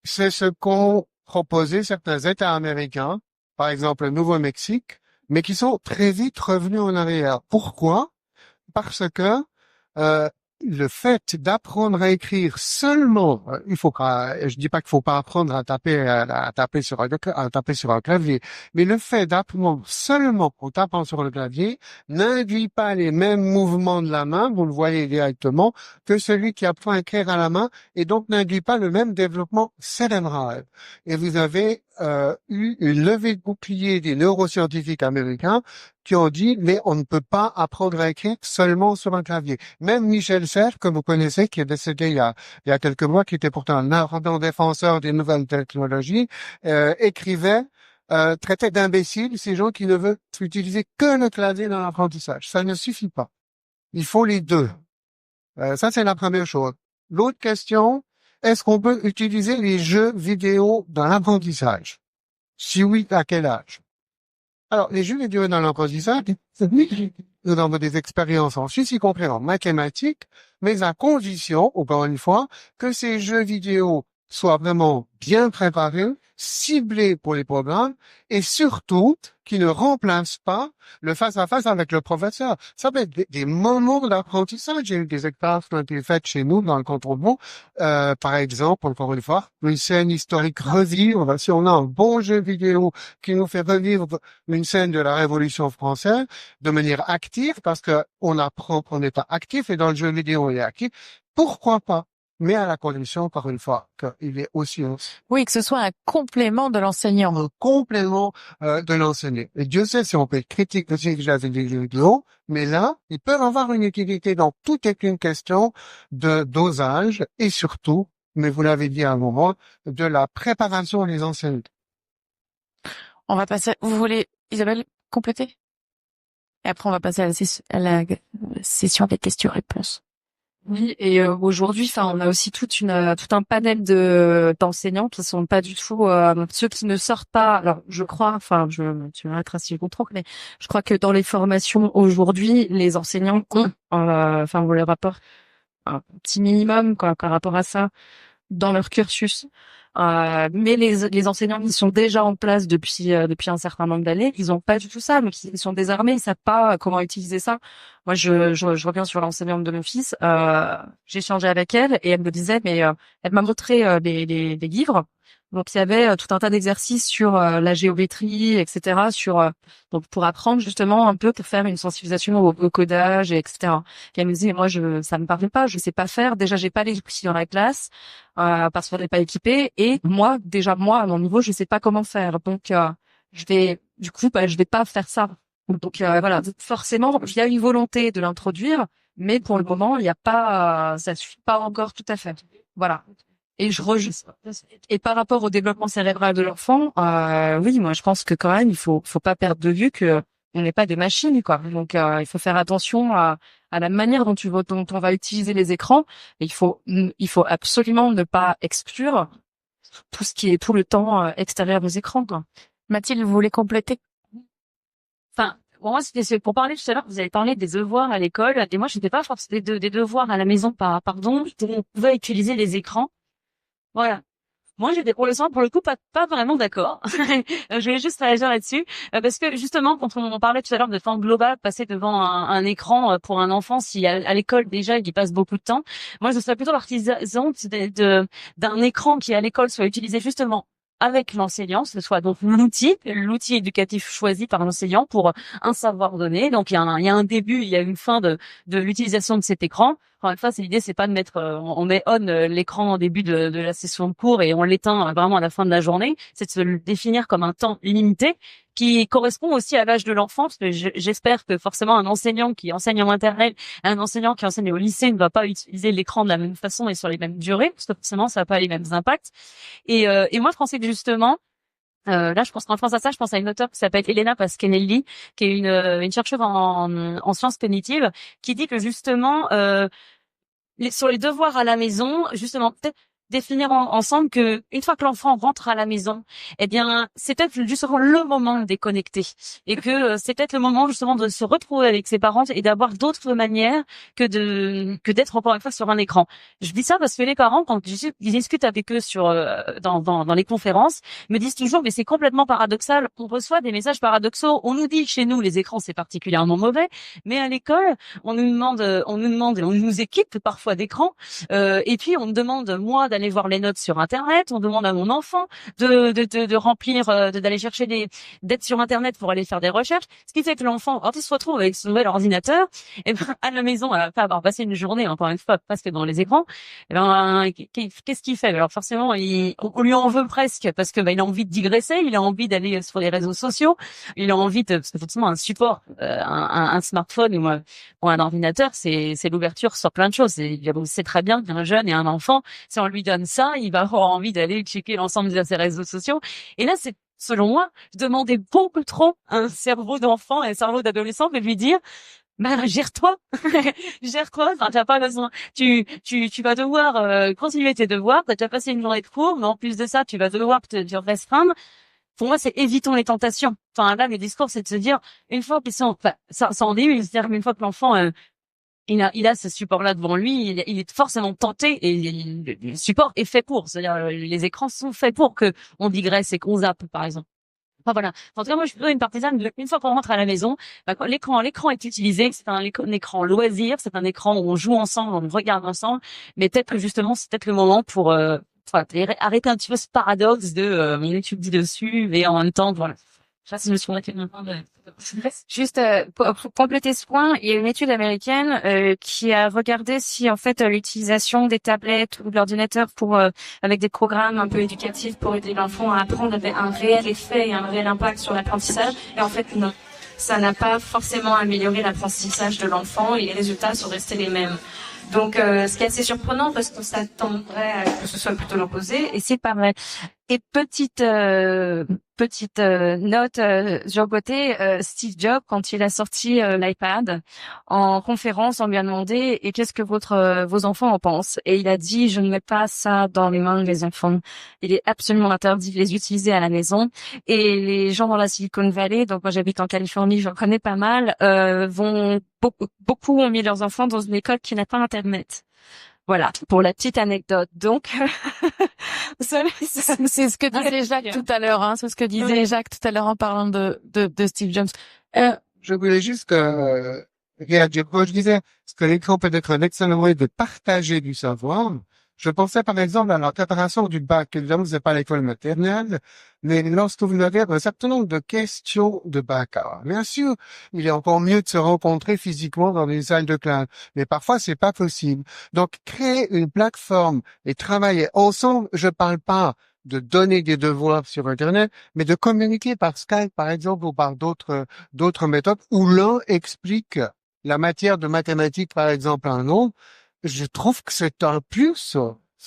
C'est ce qu'ont proposé certains États américains, par exemple le Nouveau-Mexique, mais qui sont très vite revenus en arrière. Pourquoi? Parce que le fait d'apprendre à écrire seulement, je dis pas qu'il faut pas apprendre à taper sur un clavier, mais le fait d'apprendre seulement en tapant sur le clavier n'induit pas les mêmes mouvements de la main, vous le voyez directement, que celui qui apprend à écrire à la main, et donc n'induit pas le même développement cérébral. Et vous avez eu une levée de bouclier des neuroscientifiques américains qui ont dit, mais on ne peut pas apprendre à écrire seulement sur un clavier. Même Michel Serres, que vous connaissez, qui est décédé il y a quelques mois, qui était pourtant un ardent défenseur des nouvelles technologies, écrivait, traitait d'imbéciles ces gens qui ne veulent utiliser que le clavier dans l'apprentissage. Ça ne suffit pas. Il faut les deux. Ça, c'est la première chose. L'autre question, est-ce qu'on peut utiliser les jeux vidéo dans l'apprentissage? Si oui, à quel âge? Alors, les jeux vidéo dans l'apprentissage, nous avons des expériences en Suisse, y compris en mathématiques, mais à condition, encore une fois, que ces jeux vidéo soient vraiment bien préparés, ciblés pour les programmes, et surtout, qui ne remplacent pas le face-à-face avec le professeur. Ça peut être des moments d'apprentissage. J'ai eu des expériences qui ont été faites chez nous dans le canton de Vaud. Par exemple, encore une fois, une scène historique revivre. Si on a un bon jeu vidéo qui nous fait revivre une scène de la Révolution française de manière active, parce que on apprend qu'on n'est pas actif, et dans le jeu vidéo on est actif, pourquoi pas? Mais à la condition, encore une fois, qu'il est aussi oui, que ce soit un complément de l'enseignant. Un complément de l'enseignant. Et Dieu sait si on peut être critique de ces jeux vidéo, mais là, ils peuvent avoir une utilité. Donc, tout est une question de dosage et surtout, mais vous l'avez dit à un moment, de la préparation des enseignants. On va passer, vous voulez, Isabelle, compléter? Et après, on va passer à la session des questions-réponses. Oui, et aujourd'hui, on a aussi tout un panel d'enseignants qui sont pas du tout ceux qui ne sortent pas. Alors, je crois, tu m'arrêteras si je comprends, mais je crois que dans les formations aujourd'hui, les enseignants ont, vous leur apportent un petit minimum par rapport à ça dans leur cursus. Mais les enseignants qui sont déjà en place depuis un certain nombre d'années, ils ont pas du tout ça, donc ils sont désarmés, ils savent pas comment utiliser ça. Moi, je reviens sur l'enseignante de mon fils. J'ai échangé avec elle et elle me disait, mais elle m'a montré des livres. Donc il y avait tout un tas d'exercices sur la géométrie, etc. Donc pour apprendre justement un peu, pour faire une sensibilisation au codage, etc. Et elle me disait, moi ça me parle pas, je sais pas faire. Déjà j'ai pas les outils dans la classe parce qu'on n'est pas équipé. Et moi à mon niveau, je sais pas comment faire. Donc je vais pas faire ça. Donc voilà, forcément il y a une volonté de l'introduire, mais pour le moment il y a pas, ça suffit pas encore tout à fait. Voilà. Et par rapport au développement cérébral de l'enfant, oui, moi je pense que quand même il faut pas perdre de vue que on n'est pas des machines, quoi. Donc il faut faire attention à la manière dont on va utiliser les écrans. Et il faut absolument ne pas exclure tout ce qui est tout le temps extérieur aux écrans, quoi. Mathilde, vous voulez compléter? Enfin, bon, moi, c'est pour parler tout à l'heure, vous avez parlé des devoirs à l'école, et moi, je n'étais pas forcément des devoirs à la maison, pardon, on pouvait utiliser les écrans. Voilà. Moi, j'étais pour le coup, pas vraiment d'accord. Je voulais juste réagir là-dessus, parce que justement, quand on parlait tout à l'heure de temps global, passer devant un écran pour un enfant, si à l'école déjà il y passe beaucoup de temps, moi, je serais plutôt l'artisan d'un écran qui à l'école soit utilisé justement avec l'enseignant, ce soit donc l'outil éducatif choisi par l'enseignant pour un savoir donné. Donc il y a un début, il y a une fin de l'utilisation de cet écran. Encore une fois, l'idée, c'est pas de mettre, on met on l'écran au début de la session de cours et on l'éteint vraiment à la fin de la journée. C'est de se le définir comme un temps limité qui correspond aussi à l'âge de l'enfant, parce que j'espère que forcément un enseignant qui enseigne en maternelle, un enseignant qui enseigne au lycée ne va pas utiliser l'écran de la même façon et sur les mêmes durées, parce que forcément ça n'a pas les mêmes impacts. Et moi je pensais que justement, là, je pense qu'en France à ça, je pense à une auteure qui s'appelle Elena Pasquinelli, qui est une chercheuse en sciences cognitives, qui dit que justement, sur les devoirs à la maison, justement, peut-être définir ensemble que une fois que l'enfant rentre à la maison, eh bien, c'est peut-être justement le moment de déconnecter et que c'est peut-être le moment justement de se retrouver avec ses parents et d'avoir d'autres manières que d'être encore une fois sur un écran. Je dis ça parce que les parents, quand ils discutent avec eux dans les conférences, me disent toujours, mais c'est complètement paradoxal. On reçoit des messages paradoxaux. On nous dit chez nous les écrans c'est particulièrement mauvais, mais à l'école on nous demande et on nous équipe parfois d'écrans et puis on me demande moi d'aller voir les notes sur internet, on demande à mon enfant de remplir d'aller chercher d'être sur internet pour aller faire des recherches, ce qui fait que l'enfant quand il se retrouve avec son nouvel ordinateur et ben à la maison après avoir passé une journée encore une fois parce que dans les écrans, et ben qu'est-ce qu'il fait? Alors forcément on lui en veut presque parce que il a envie de digresser, il a envie d'aller sur les réseaux sociaux, il a envie de parce que forcément un support un smartphone ou un ordinateur c'est l'ouverture sur plein de choses. C'est très bien qu'un jeune et un enfant, si on lui donne ça, il va avoir envie d'aller checker l'ensemble de ses réseaux sociaux. Et là, c'est, selon moi, demander beaucoup trop à un cerveau d'enfant et un cerveau d'adolescent de lui dire, gère-toi, gère-toi. Enfin, t'as pas besoin. Tu vas devoir continuer tes devoirs. T'as déjà passé une journée de cours, mais en plus de ça, tu vas devoir te restreindre. Pour moi, c'est évitons les tentations. Enfin, là, le discours, c'est de se dire, une fois qu'ils sont, enfin, ça en dit, c'est-à-dire qu'une fois que l'enfant il a ce support-là devant lui, il est forcément tenté et le support est fait pour. C'est-à-dire les écrans sont faits pour que on digresse et qu'on zappe, par exemple. Enfin voilà. En tout cas, moi, je suis plutôt une partisane de une fois qu'on rentre à la maison, quand l'écran est utilisé, c'est un écran loisir, c'est un écran où on joue ensemble, on regarde ensemble, mais peut-être que justement, c'est peut-être le moment pour arrêter un petit peu ce paradoxe de on étudie dessus et en même temps, voilà. Je sais pas si je me suis arrêtée maintenant de... Juste pour compléter ce point, il y a une étude américaine qui a regardé si en fait l'utilisation des tablettes ou de l'ordinateur pour avec des programmes un peu éducatifs pour aider l'enfant à apprendre avait un réel effet et un réel impact sur l'apprentissage. Et en fait non, ça n'a pas forcément amélioré l'apprentissage de l'enfant et les résultats sont restés les mêmes. Donc ce qui est assez surprenant parce qu'on s'attendrait à que ce soit plutôt l'opposé et c'est pas vrai. Et petite note sur le côté, Steve Jobs, quand il a sorti l'iPad en conférence, on lui a demandé et qu'est-ce que vos enfants en pensent? Et il a dit je ne mets pas ça dans les mains des enfants. Il est absolument interdit de les utiliser à la maison. Et les gens dans la Silicon Valley, donc moi j'habite en Californie, j'en connais pas mal, beaucoup ont mis leurs enfants dans une école qui n'a pas Internet. Voilà, pour la petite anecdote. Donc, C'est ce que disait Jacques tout à l'heure, hein. C'est ce que disait Jacques tout à l'heure en parlant de Steve Jobs. Je voulais juste réagir. Quand je disais que l'écran peut être un excellent moyen de partager du savoir, je pensais par exemple à la préparation du bac. Évidemment, vous n'êtes pas à l'école maternelle, mais lorsque vous avez un certain nombre de questions de bac, alors, bien sûr, il est encore mieux de se rencontrer physiquement dans des salles de classe, mais parfois c'est pas possible. Donc, créer une plateforme et travailler ensemble, je parle pas de donner des devoirs sur Internet, mais de communiquer par Skype, par exemple, ou par d'autres méthodes, où l'un explique la matière de mathématiques, par exemple, à un autre. Je trouve que c'est un plus.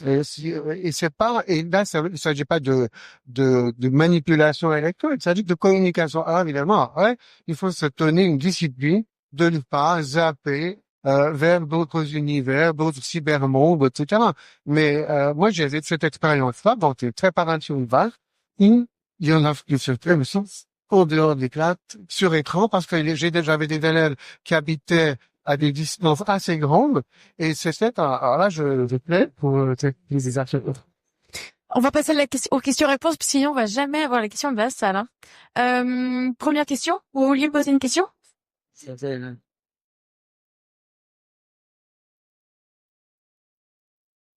Et c'est pas, et là, il s'agit pas de manipulation électorale, il s'agit de communication. Alors, évidemment, ouais, il faut se donner une discipline de ne pas zapper, vers d'autres univers, d'autres cybermondes, etc. Mais, moi, j'ai vécu cette expérience-là, donc, c'est préparation de vague, où il y en a qui se fait, au dehors des classes, sur écran, parce que j'avais des élèves qui habitaient à des distances assez grandes, et alors là, je plaide pour les archives. On va passer aux questions-réponses, parce que sinon on va jamais avoir la question de la salle, hein. Première question, vous vouliez poser une question?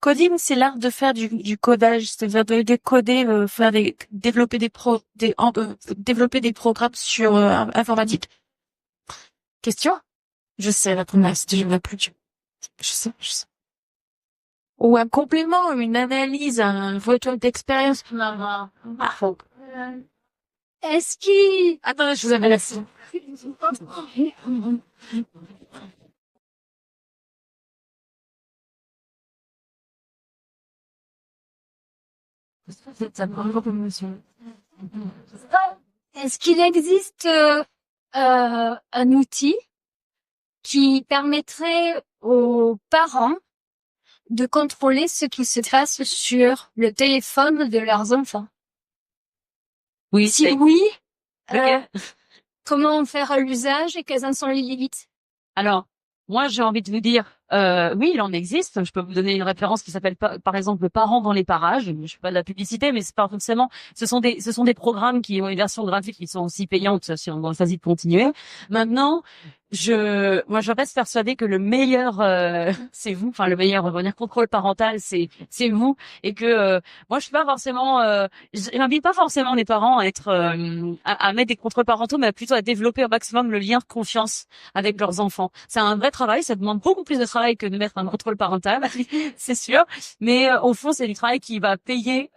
Coding, c'est l'art de faire du codage, c'est-à-dire de décoder, développer développer des programmes sur informatique. Question? Je sais la première, je ne plus. Je sais. Ou un complément, une analyse, un retour d'expérience. est-ce qu'il... Attendez, je vous avais la Est-ce qu'il existe un outil qui permettrait aux parents de contrôler ce qui se passe sur le téléphone de leurs enfants? Oui, si oui, comment en faire l'usage et quelles en sont les limites? Alors, moi, j'ai envie de vous dire, oui, il en existe. Je peux vous donner une référence qui s'appelle par exemple le parent dans les parages. Je fais pas de la publicité, mais c'est pas forcément. Ce sont des programmes qui ont une version graphique qui sont aussi payantes si on choisit de continuer. Maintenant, je reste persuadée que le meilleur, c'est vous. Enfin, le meilleur, on va dire, contrôle parental, c'est vous. Et que moi, je suis pas forcément. Je n'invite pas forcément les parents à être à mettre des contrôles parentaux, mais plutôt à développer au maximum le lien de confiance avec leurs enfants. C'est un vrai travail. Ça demande beaucoup plus de travail que de mettre un contrôle parental, c'est sûr. Mais au fond, c'est du travail qui va payer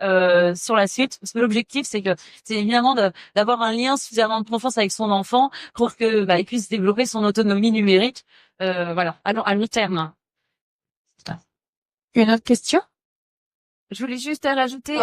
sur la suite. Parce que l'objectif, c'est évidemment d'avoir un lien suffisamment de confiance avec son enfant pour que il puisse développer son autonomie numérique, voilà, à long terme. Une autre question? Je voulais juste rajouter,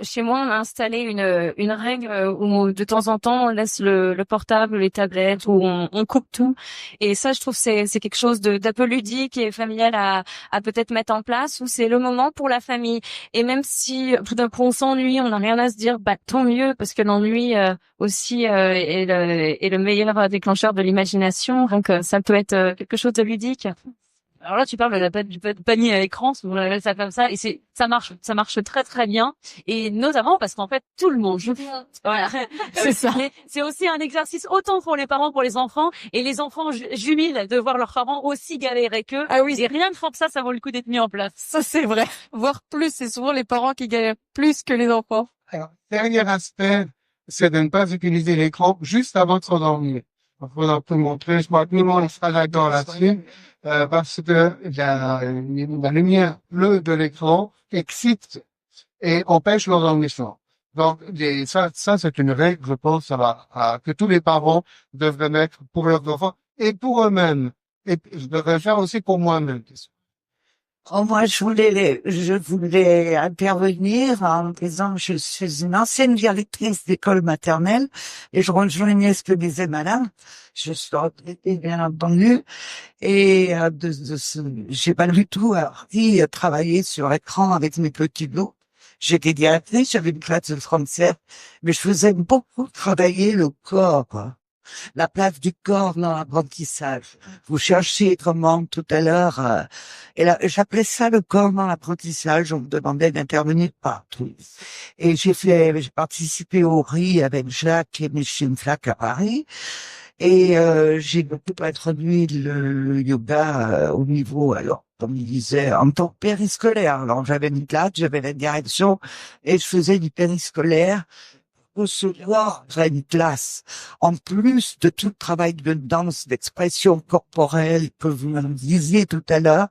chez moi, on a installé une règle où de temps en temps on laisse le portable, les tablettes, où on coupe tout. Et ça, je trouve c'est quelque chose d'un peu ludique et familial à peut-être mettre en place, où c'est le moment pour la famille. Et même si tout d'un coup on s'ennuie, on n'a rien à se dire, tant mieux, parce que l'ennui aussi est le meilleur déclencheur de l'imagination. Donc ça peut être quelque chose de ludique. Alors là, tu parles du panier à l'écran, on appelle ça comme ça, et ça marche très très bien, et notamment parce qu'en fait tout le monde joue. Voilà. C'est ça. C'est aussi un exercice autant pour les parents, pour les enfants, et les enfants jubilent de voir leurs parents aussi galérer qu'eux. Ah oui. Et rien que pour ça vaut le coup d'être mis en place. Ça c'est vrai. Voire plus, c'est souvent les parents qui galèrent plus que les enfants. Alors, dernier aspect, c'est de ne pas utiliser l'écran juste avant de s'endormir. On a pu montrer, je crois que tout le monde sera d'accord là-dessus, parce que la lumière bleue de l'écran excite et empêche l'endormissement. Donc, ça c'est une règle, je pense, que tous les parents devraient mettre pour leurs enfants et pour eux-mêmes. Et je devrais faire aussi pour moi-même. Moi, je voulais intervenir en disant que je suis une ancienne directrice d'école maternelle et je rejoignais ce que disait madame. Je suis retraitée, bien entendu, et j'ai pas du tout travailler sur écran avec mes petits bouts. J'étais directrice, j'avais une classe de français, mais je faisais beaucoup travailler le corps. la place du corps dans l'apprentissage. Vous cherchiez comment tout à l'heure, et là, j'appelais ça le corps dans l'apprentissage. On me demandait d'intervenir partout. Et j'ai participé au RI avec Jacques et Michel Flack à Paris. Et j'ai beaucoup introduit le yoga au niveau, alors, comme il disait, en tant que périscolaire. Alors, j'avais une classe, j'avais la direction, et je faisais du périscolaire pour recevoir une classe. En plus de tout le travail de danse, d'expression corporelle que vous disiez tout à l'heure.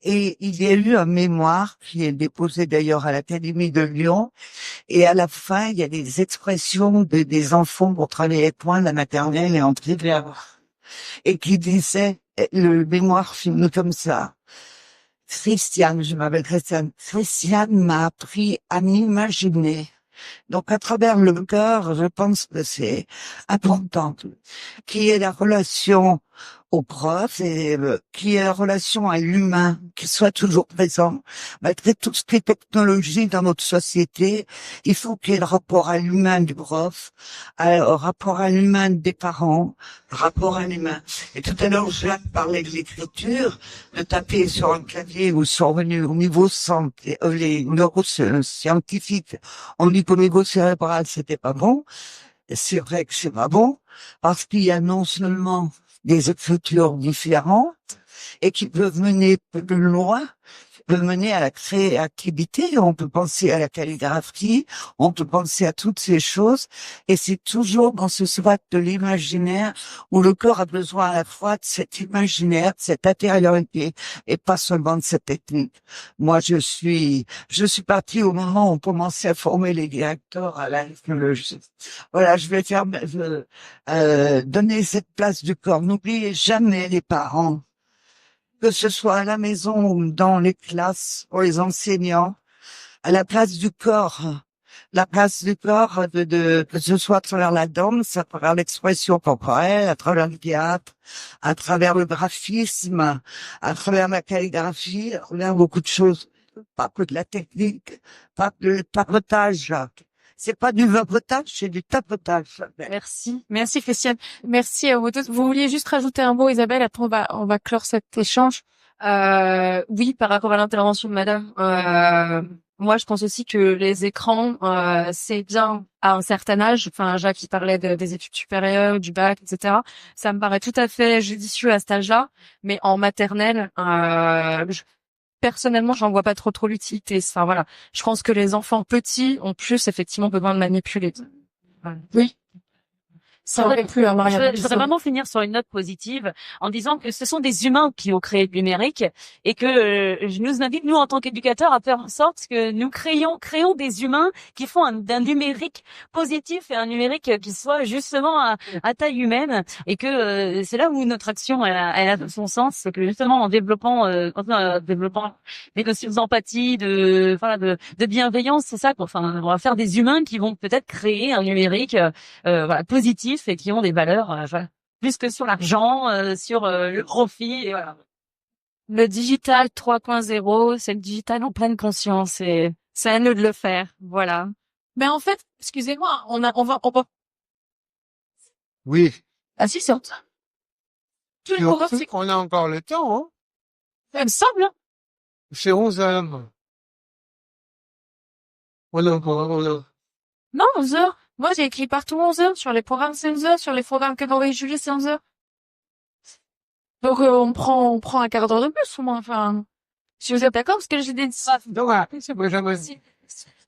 Et il y a eu un mémoire qui est déposé d'ailleurs à l'Académie de Lyon. Et à la fin, il y a des expressions des enfants pour travailler les points de la maternelle et en primaire. Et qui disait, le mémoire finit comme ça. Christiane, je m'appelle Christiane. Christiane m'a appris à m'imaginer. Donc, à travers le cœur, je pense que c'est important, qui est la relation au prof et qui est la relation à l'humain, qui soit toujours présent. Malgré tout ce qui est technologie dans notre société, il faut qu'il y ait le rapport à l'humain du prof, le rapport à l'humain des parents, le rapport à l'humain. Et tout à l'heure, Jacques parlait de l'écriture, de taper sur un clavier où sont venus au niveau santé, les neuroscientifiques ont dit qu'au niveau cérébral, c'était pas bon. C'est vrai que c'est pas bon, parce qu'il y a non seulement des écritures différentes et qui peuvent mener plus loin, peuvent mener à la créativité. On peut penser à la calligraphie, on peut penser à toutes ces choses, et c'est toujours dans ce swat de l'imaginaire où le corps a besoin à la fois de cet imaginaire, de cette intériorité, et pas seulement de cette technique. Moi, je suis partie au moment où on commençait à former les directeurs à la technologie. Voilà, je vais donner cette place du corps. N'oubliez jamais les parents, que ce soit à la maison ou dans les classes pour les enseignants, à la place du corps. La place du corps, que ce soit à travers la danse, à travers l'expression corporelle, à travers le théâtre, à travers le graphisme, à travers la calligraphie, à travers beaucoup de choses. Pas que de la technique, pas que le tapotage. C'est pas du vapotage, c'est du tapotage. Merci. Merci, Christiane. Merci à vous tous. Vous vouliez juste rajouter un mot, Isabelle, après on va clore cet échange. Oui, par rapport à l'intervention de madame, moi, je pense aussi que les écrans, c'est bien à un certain âge. Enfin, Jacques, il parlait des études supérieures, du bac, etc. Ça me paraît tout à fait judicieux à cet âge-là. Mais en maternelle, personnellement, j'en vois pas trop l'utilité. Enfin, voilà. Je pense que les enfants petits ont plus, effectivement, besoin de manipuler. Voilà. Oui. Ça aurait pu, hein, Marianne. Je voudrais vraiment finir sur une note positive en disant que ce sont des humains qui ont créé le numérique et que je nous invite, nous, en tant qu'éducateurs, à faire en sorte que nous créons des humains qui font un numérique positif et un numérique qui soit justement à taille humaine, et que c'est là où notre action elle a son sens, que justement en développant des notions d'empathie, de bienveillance, c'est ça, enfin, on va faire des humains qui vont peut-être créer un numérique voilà, positif et qui ont des valeurs plus que sur l'argent, sur le profit, et voilà. Le digital 3.0, c'est le digital en pleine conscience, et c'est à nous de le faire. Voilà. Mais en fait, excusez-moi, on va. Oui. Ah si, c'est ça. On a encore le temps, hein. Ça me semble, hein. C'est 11 heures. On a. Non, 11 heures. Moi, j'ai écrit partout 11 heures. Sur les programmes, c'est 11 heures. Sur les programmes que m'envoie Julie, c'est 11 heures. Donc, on prend un quart d'heure de plus, au moins. Enfin, si vous êtes d'accord, parce que j'ai des...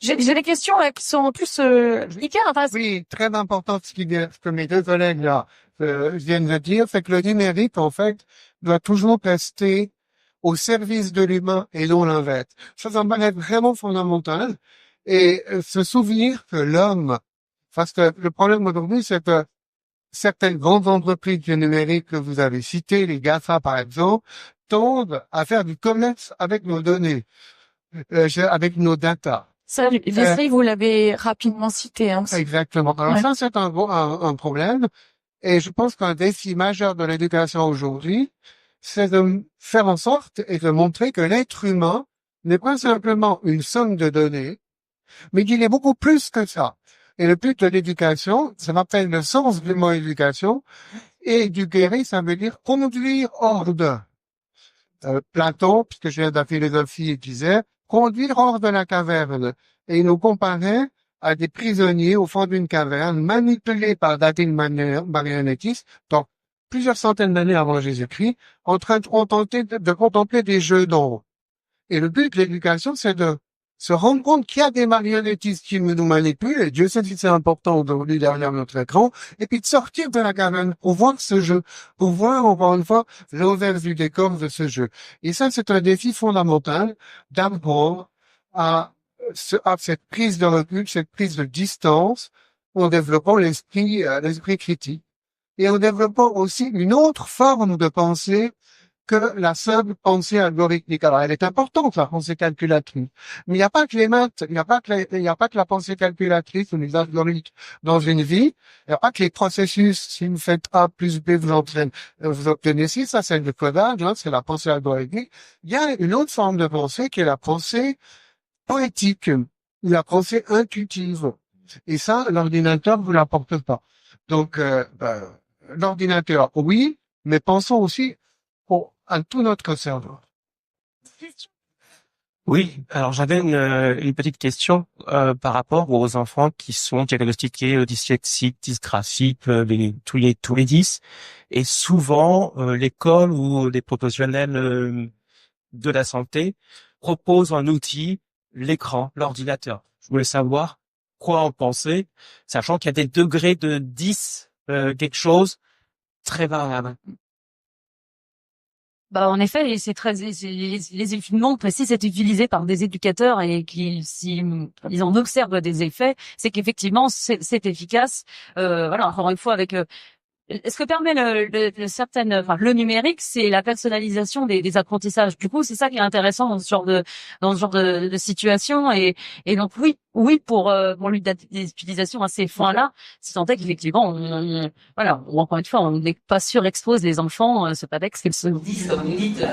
J'ai des questions qui sont plus hyper intéressantes. Oui, très important ce que mes deux collègues là viennent de dire, c'est que le numérique, en fait, doit toujours rester au service de l'humain et non l'inverse. Ça me paraît vraiment fondamental. Et se souvenir que l'homme, parce que le problème aujourd'hui, c'est que certaines grandes entreprises du numérique que vous avez citées, les GAFA par exemple, tendent à faire du commerce avec nos données, avec nos data. Ça, vous l'avez rapidement cité. Hein. Exactement. Alors ça, c'est un problème. Et je pense qu'un défi majeur de l'éducation aujourd'hui, c'est de faire en sorte et de montrer que l'être humain n'est pas simplement une somme de données, mais qu'il est beaucoup plus que ça. Et le but de l'éducation, ça m'appelle le sens du mot éducation, et éduquer, ça veut dire conduire hors de. Platon, puisque je viens de la philosophie, disait conduire hors de la caverne. Et il nous comparait à des prisonniers au fond d'une caverne, manipulés par des marionnettistes, donc plusieurs centaines d'années avant Jésus-Christ, en train de contempler des jeux d'ombre. Et le but de l'éducation, c'est de se rendre compte qu'il y a des marionnettistes qui nous manipulent, et Dieu sait si c'est important aujourd'hui derrière notre écran, et puis de sortir de la caverne pour voir ce jeu, pour voir, encore une fois, l'envers du décor de ce jeu. Et ça, c'est un défi fondamental d'apprendre à cette prise de recul, cette prise de distance, en développant l'esprit critique. Et en développant aussi une autre forme de pensée que la simple pensée algorithmique. Alors, elle est importante, la pensée calculatrice. Mais il n'y a pas que les maths, il n'y a pas que la pensée calculatrice ou les algorithmes dans une vie. Il n'y a pas que les processus. Si vous faites A plus B, vous obtenez C. Ça, c'est le codage, hein, c'est la pensée algorithmique. Il y a une autre forme de pensée qui est la pensée poétique, ou la pensée intuitive. Et ça, l'ordinateur vous l'apporte pas. Donc, l'ordinateur, oui, mais pensons aussi à tout notre cerveau. Oui, alors j'avais une petite question par rapport aux enfants qui sont diagnostiqués dyslexiques, dysgraphiques, tous les 10, et souvent l'école ou les professionnels de la santé proposent un outil, l'écran, l'ordinateur. Je voulais savoir quoi en penser, sachant qu'il y a des degrés de 10, quelque chose très variable. Bah, en effet, c'est très, les études montrent que si c'est utilisé par des éducateurs et ils en observent des effets, c'est qu'effectivement, c'est efficace. Voilà, encore une fois, avec, ce que permet le numérique, c'est la personnalisation des apprentissages. Du coup, c'est ça qui est intéressant dans ce genre de situation. Et donc oui pour des utilisations à ces fins-là, c'est tant est qu'effectivement, voilà, encore une fois, on n'est pas surexpose les enfants. C'est pas d'ex qu'ils se disent comme vous dites.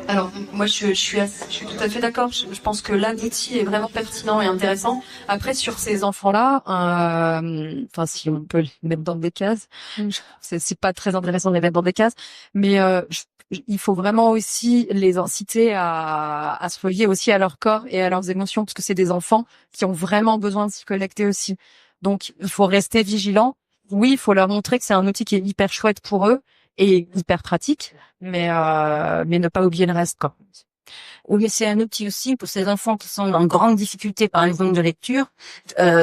Alors, moi, je suis tout à fait d'accord. Je pense que là, l'outil est vraiment pertinent et intéressant. Après, sur ces enfants-là, enfin, si on peut les mettre dans des cases, c'est pas très intéressant de les mettre dans des cases, mais il faut vraiment aussi les inciter à se relier aussi à leur corps et à leurs émotions, parce que c'est des enfants qui ont vraiment besoin de s'y connecter aussi. Donc, il faut rester vigilant. Oui, il faut leur montrer que c'est un outil qui est hyper chouette pour eux et hyper pratique, mais ne pas oublier le reste, quoi. Oui, c'est un outil aussi pour ces enfants qui sont en grande difficulté, par exemple, de lecture.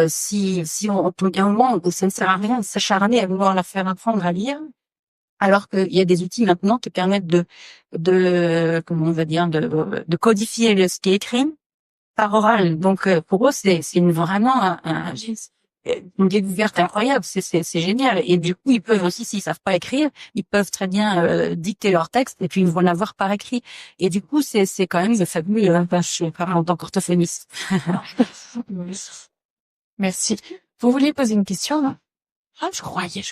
Si on peut bien au moins, ça ne sert à rien de s'acharner à vouloir leur faire apprendre à lire, alors qu'il y a des outils maintenant qui permettent comment on va dire, de codifier ce qui est écrit par oral. Donc, pour eux, c'est vraiment une découverte incroyable, c'est génial. Et du coup, ils peuvent aussi, s'ils savent pas écrire, ils peuvent très bien dicter leur texte et puis ils vont l'avoir par écrit. Et du coup, c'est quand même fabuleux, hein, je parle en tant qu'orthophoniste. Merci. Vous vouliez poser une question, là? Ah, je croyais.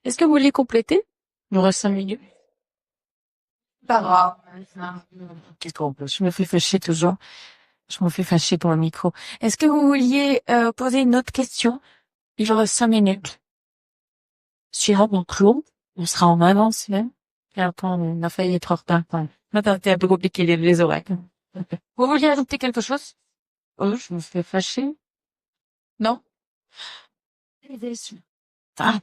Est-ce que vous voulez compléter? Il nous reste 5 minutes. Pas grave. Qu'est-ce qu'on peut? Je me fais fâcher toujours. Je me fais fâcher pour le micro. Est-ce que vous vouliez poser une autre question? Il en reste 5 minutes. Suivant mon clos, on sera en avance, même. Et après, on a failli être en retard. Maintenant, c'était un peu compliqué les oreilles. Vous vouliez ajouter quelque chose? Oh, je me fais fâcher. Non? Ah.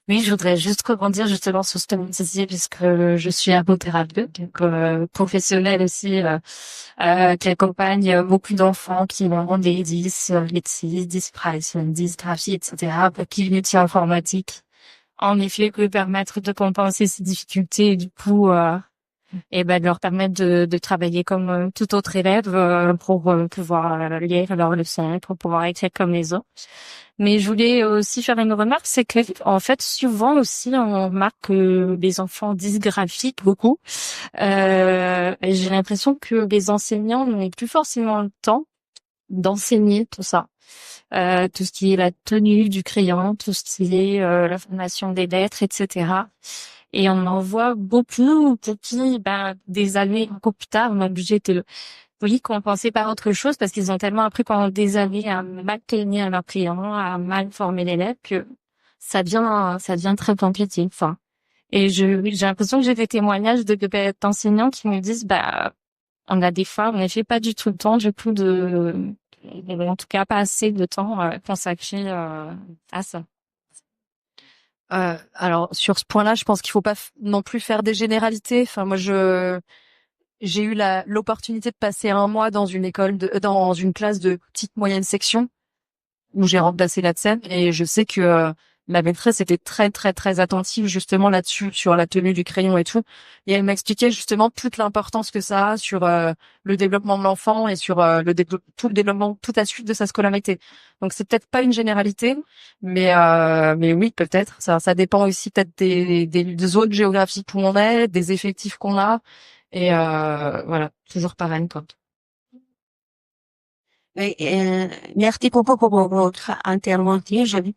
Oui, je voudrais juste rebondir justement sur ce que vous disiez, puisque je suis hypnothérapeute, donc professionnelle aussi, qui accompagne beaucoup d'enfants qui ont des dyspraxies, etc., pour qui l'outil informatique, en effet, peut permettre de compenser ces difficultés et du coup, de leur permettre de travailler comme tout autre élève pour pouvoir lire leurs leçons, pour pouvoir écrire comme les autres. Mais je voulais aussi faire une remarque, c'est que en fait souvent aussi on remarque que les enfants dysgraphiques beaucoup. J'ai l'impression que les enseignants n'ont plus forcément le temps d'enseigner tout ça. tout ce qui est la tenue du crayon, tout ce qui est la formation des lettres, etc. Et on en voit beaucoup qui, des années encore plus tard, on est obligé de compenser par autre chose parce qu'ils ont tellement appris pendant des années à mal tenir leur crayon, à mal former les lettres que ça devient très compliqué. Enfin, et j'ai l'impression que j'ai des témoignages d'enseignants qui me disent, on a des fois, on ne fait pas du tout le temps, du coup, en tout cas, pas assez de temps consacré à ça. Alors sur ce point-là, je pense qu'il faut pas non plus faire des généralités. Enfin, moi, j'ai eu l'opportunité de passer un mois dans une dans une classe de petite moyenne section où j'ai remplacé la scène et je sais que ma maîtresse était très très très attentive justement là-dessus, sur la tenue du crayon et tout. Et elle m'expliquait justement toute l'importance que ça a sur le développement de l'enfant et sur tout le développement, toute la suite de sa scolarité. Donc c'est peut-être pas une généralité, mais oui, peut-être. Ça dépend aussi peut-être des zones géographiques où on est, des effectifs qu'on a. Et voilà, toujours pareil, quoi. Oui, merci beaucoup pour votre intervention. Je vais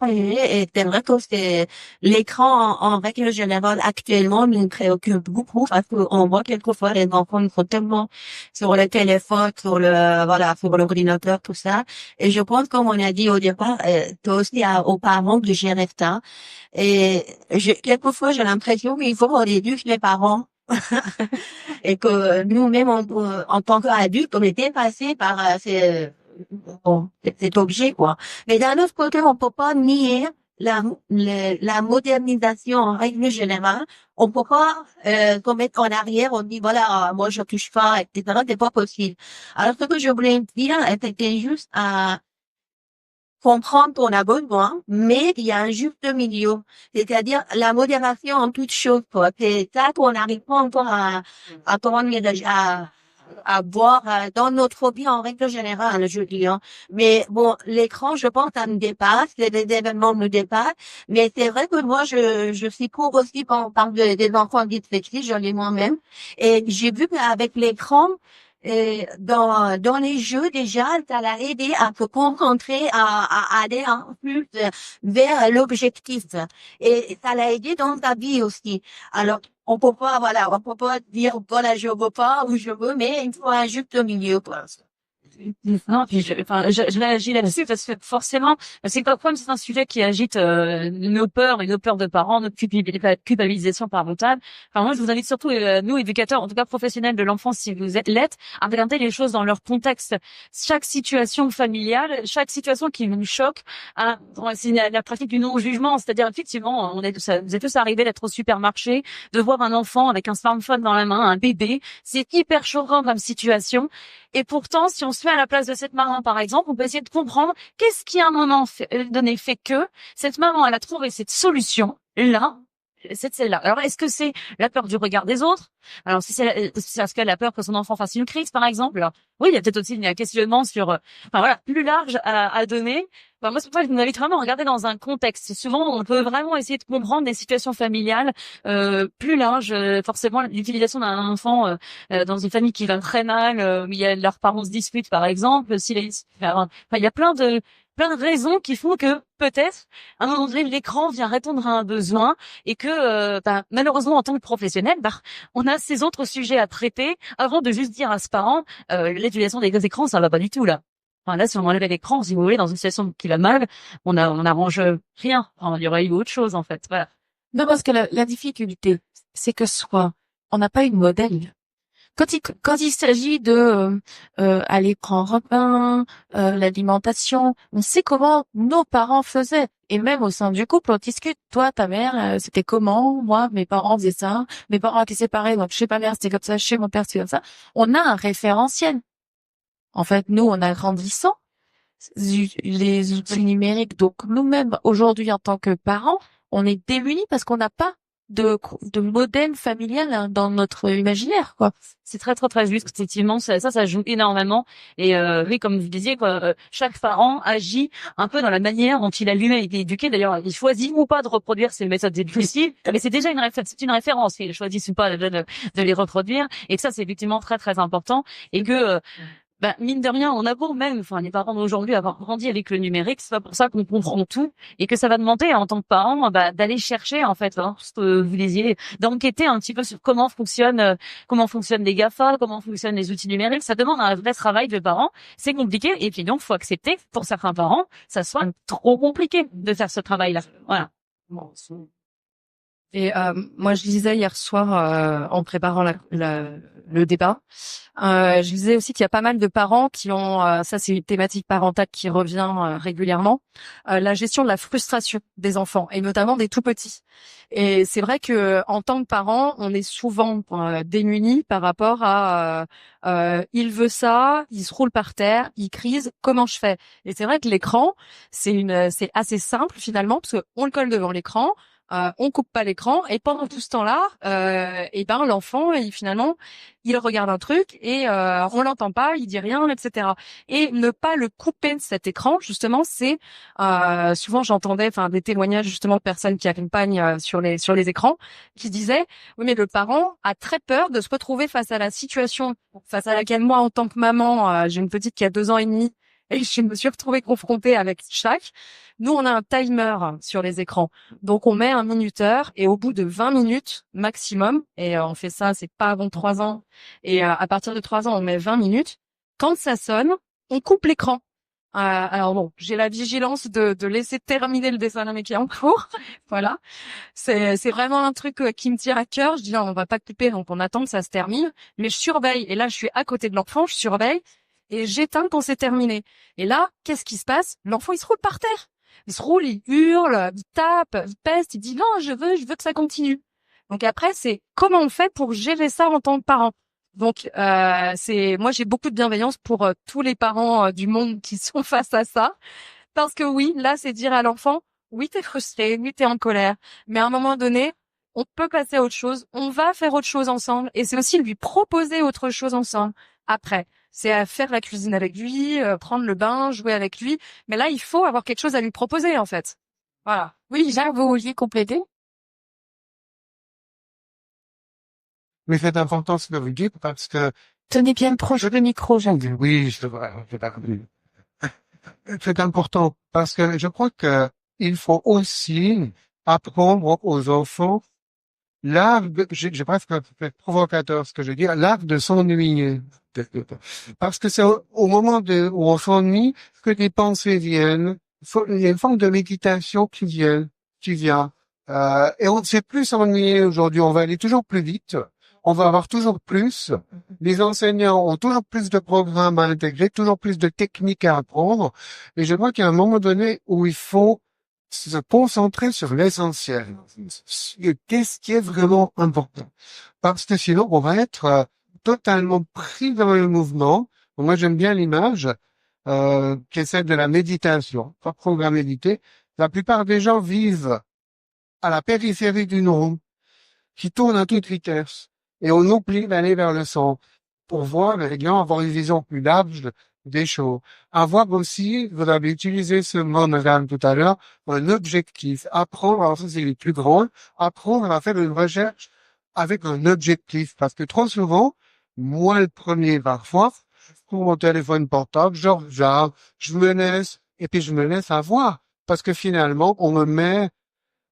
et c'est vrai que l'écran en règle générale actuellement nous préoccupe beaucoup parce qu'on voit quelquefois les enfants sont tellement sur le téléphone, sur l'ordinateur, tout ça. Et je pense, comme on a dit au départ, toi aussi aux parents de gérer ça. Et quelquefois j'ai l'impression qu'il faut qu'on éduque les parents. Et que nous-mêmes, en tant qu'adultes, on était passés par cet objet, quoi. Mais d'un autre côté, on peut pas nier la modernisation en règle générale. On peut pas mettre en arrière, on dit voilà, moi je touche pas, etc. C'est pas possible. Alors ce que je voulais dire, c'était juste à comprendre qu'on a besoin, mais il y a un juste milieu. C'est-à-dire la modération en toute chose, quoi. C'est ça qu'on n'arrive pas encore à voir dans notre vie en règle générale, je dis. Mais bon, l'écran, je pense, ça me dépasse, les événements me dépassent. Mais c'est vrai que moi, je suis pour aussi quand on parle des enfants dyslexiques, j'en ai moi-même. Et j'ai vu qu'avec l'écran, dans les jeux déjà, ça l'a aidé à se concentrer, à aller un peu plus vers l'objectif. Et ça l'a aidé dans sa vie aussi. Alors, on peut pas dire, je veux pas ou je veux, mais il faut un juste milieu, quoi. Non, puis je réagis là-dessus parce que forcément, c'est comme c'est un sujet qui agite nos peurs et nos peurs de parents, notre culpabilisation parentale. Enfin, moi, je vous invite surtout, nous, éducateurs, en tout cas professionnels de l'enfance, si vous l'êtes, à regarder les choses dans leur contexte. Chaque situation familiale, chaque situation qui nous choque, c'est la pratique du non-jugement. C'est-à-dire, effectivement, vous êtes tous arrivés d'être au supermarché, de voir un enfant avec un smartphone dans la main, un bébé. C'est hyper choquant comme situation. Et pourtant, si on se met à la place de cette maman, par exemple, on peut essayer de comprendre qu'est-ce qui, à un moment donné, fait que cette maman, elle a trouvé cette solution-là, c'est celle-là. Alors, est-ce que c'est la peur du regard des autres? Alors, c'est parce qu'elle a peur que son enfant fasse une crise, par exemple. Alors, oui, il y a peut-être aussi un questionnement sur, plus large à donner. Moi, c'est pour ça que je vous invite vraiment à regarder dans un contexte. Souvent, on peut vraiment essayer de comprendre des situations familiales plus larges. Forcément, l'utilisation d'un enfant dans une famille qui va très mal, où il y a leurs parents se disputent, par exemple. Il y a plein de raisons qui font que peut-être à un moment donné l'écran vient répondre à un besoin et que malheureusement en tant que professionnel, on a ces autres sujets à traiter avant de juste dire à ce parent l'utilisation des écrans, ça va pas du tout là. Enfin, là, si on enlève l'écran, si vous voulez, dans une situation qui va mal, on arrange rien. Enfin, il y aurait eu autre chose, en fait. Voilà. Non, parce que la difficulté, c'est que on n'a pas une modèle. Quand il s'agit de aller prendre un bain, l'alimentation, on sait comment nos parents faisaient. Et même au sein du couple, on discute. Toi, ta mère, c'était comment? Moi, mes parents faisaient ça. Mes parents étaient séparés, donc chez ma mère, c'était comme ça. Chez mon père, c'était comme ça. On a un référentiel. En fait, nous, on a grandissant les outils numériques. Donc, nous-mêmes, aujourd'hui, en tant que parents, on est démunis parce qu'on n'a pas de modèle familial dans notre imaginaire, quoi. C'est très très très juste, effectivement, ça joue énormément. Et oui, comme vous disiez, chaque parent agit un peu dans la manière dont il a lui-même été éduqué. D'ailleurs, il choisit ou pas de reproduire ces méthodes éducatives, mais c'est déjà une référence. Il choisit ou pas de les reproduire. Et ça, c'est effectivement très très important. Et que mine de rien, on a beau même, enfin, les parents d'aujourd'hui avoir grandi avec le numérique, c'est pas pour ça qu'on comprend tout et que ça va demander, en tant que parent, d'aller chercher, en fait, hein, ce que vous disiez, d'enquêter un petit peu sur comment fonctionnent les GAFA, comment fonctionnent les outils numériques. Ça demande un vrai travail de parents. C'est compliqué. Et puis donc, faut accepter que pour certains parents, ça soit trop compliqué de faire ce travail-là. Voilà. Et moi, je lisais hier soir en préparant le débat. Je lisais aussi qu'il y a pas mal de parents qui ont, ça c'est une thématique parentale qui revient régulièrement, la gestion de la frustration des enfants et notamment des tout petits. Et c'est vrai que en tant que parents, on est souvent démunis par rapport à il veut ça, il se roule par terre, il crise, comment je fais? Et c'est vrai que l'écran, c'est assez simple finalement parce qu'on le colle devant l'écran. On coupe pas l'écran et pendant tout ce temps-là, l'enfant, finalement, il regarde un truc et on l'entend pas, il dit rien, etc. Et ne pas le couper de cet écran, justement, c'est souvent j'entendais, des témoignages justement de personnes qui accompagnent sur les écrans, qui disaient oui mais le parent a très peur de se retrouver face à la situation face à laquelle moi en tant que maman, j'ai une petite qui a 2 ans et demi. Et je me suis retrouvée confrontée avec chaque. Nous, on a un timer sur les écrans. Donc, on met un minuteur et au bout de 20 minutes maximum, et on fait ça, c'est pas avant 3 ans. Et à partir de 3 ans, on met 20 minutes. Quand ça sonne, on coupe l'écran. Alors bon, j'ai la vigilance de laisser terminer le dessin animé qui est en cours. Voilà. C'est vraiment un truc qui me tient à cœur. Je dis non, on va pas couper, donc on attend que ça se termine. Mais je surveille. Et là, je suis à côté de l'enfant, je surveille. Et j'éteins quand c'est terminé. Et là, qu'est-ce qui se passe? L'enfant, il se roule par terre. Il se roule, il hurle, il tape, il peste, il dit non, je veux que ça continue. Donc après, c'est comment on fait pour gérer ça en tant que parent. Donc moi j'ai beaucoup de bienveillance pour tous les parents du monde qui sont face à ça, parce que oui, là c'est dire à l'enfant, oui t'es frustré, oui t'es en colère, mais à un moment donné, on peut passer à autre chose, on va faire autre chose ensemble, et c'est aussi lui proposer autre chose ensemble après. C'est à faire la cuisine avec lui, prendre le bain, jouer avec lui. Mais là, il faut avoir quelque chose à lui proposer, en fait. Voilà. Oui, Jacques, vous vouliez compléter? Mais c'est important ce que vous dites parce que... Tenez bien proche le micro, Jacques. Oui, c'est important parce que je crois que il faut aussi apprendre aux enfants l'art, j'ai presque fait provocateur ce que je dis, l'art de s'ennuyer. Parce que c'est au moment où on s'ennuie que des pensées viennent, il y a une forme de méditation qui vient. Et on ne sait plus s'ennuyer aujourd'hui, on va aller toujours plus vite, on va avoir toujours plus, les enseignants ont toujours plus de programmes à intégrer, toujours plus de techniques à apprendre, et je crois qu'il y a un moment donné où il faut se concentrer sur l'essentiel. Qu'est-ce qui est vraiment important? Parce que sinon, on va être totalement pris dans le mouvement. Moi, j'aime bien l'image qui est celle de la méditation. Pas programme méditer. La plupart des gens vivent à la périphérie d'une roue qui tourne à toute vitesse. Et on oublie d'aller vers le centre pour voir les gens avoir une vision plus large des choses. Avoir aussi, vous avez utilisé ce mot, madame, tout à l'heure, un objectif. Apprendre, alors ça c'est les plus grands, apprendre à faire une recherche avec un objectif. Parce que trop souvent, moi le premier parfois, pour mon téléphone portable, genre, je me laisse, et puis je me laisse avoir. Parce que finalement,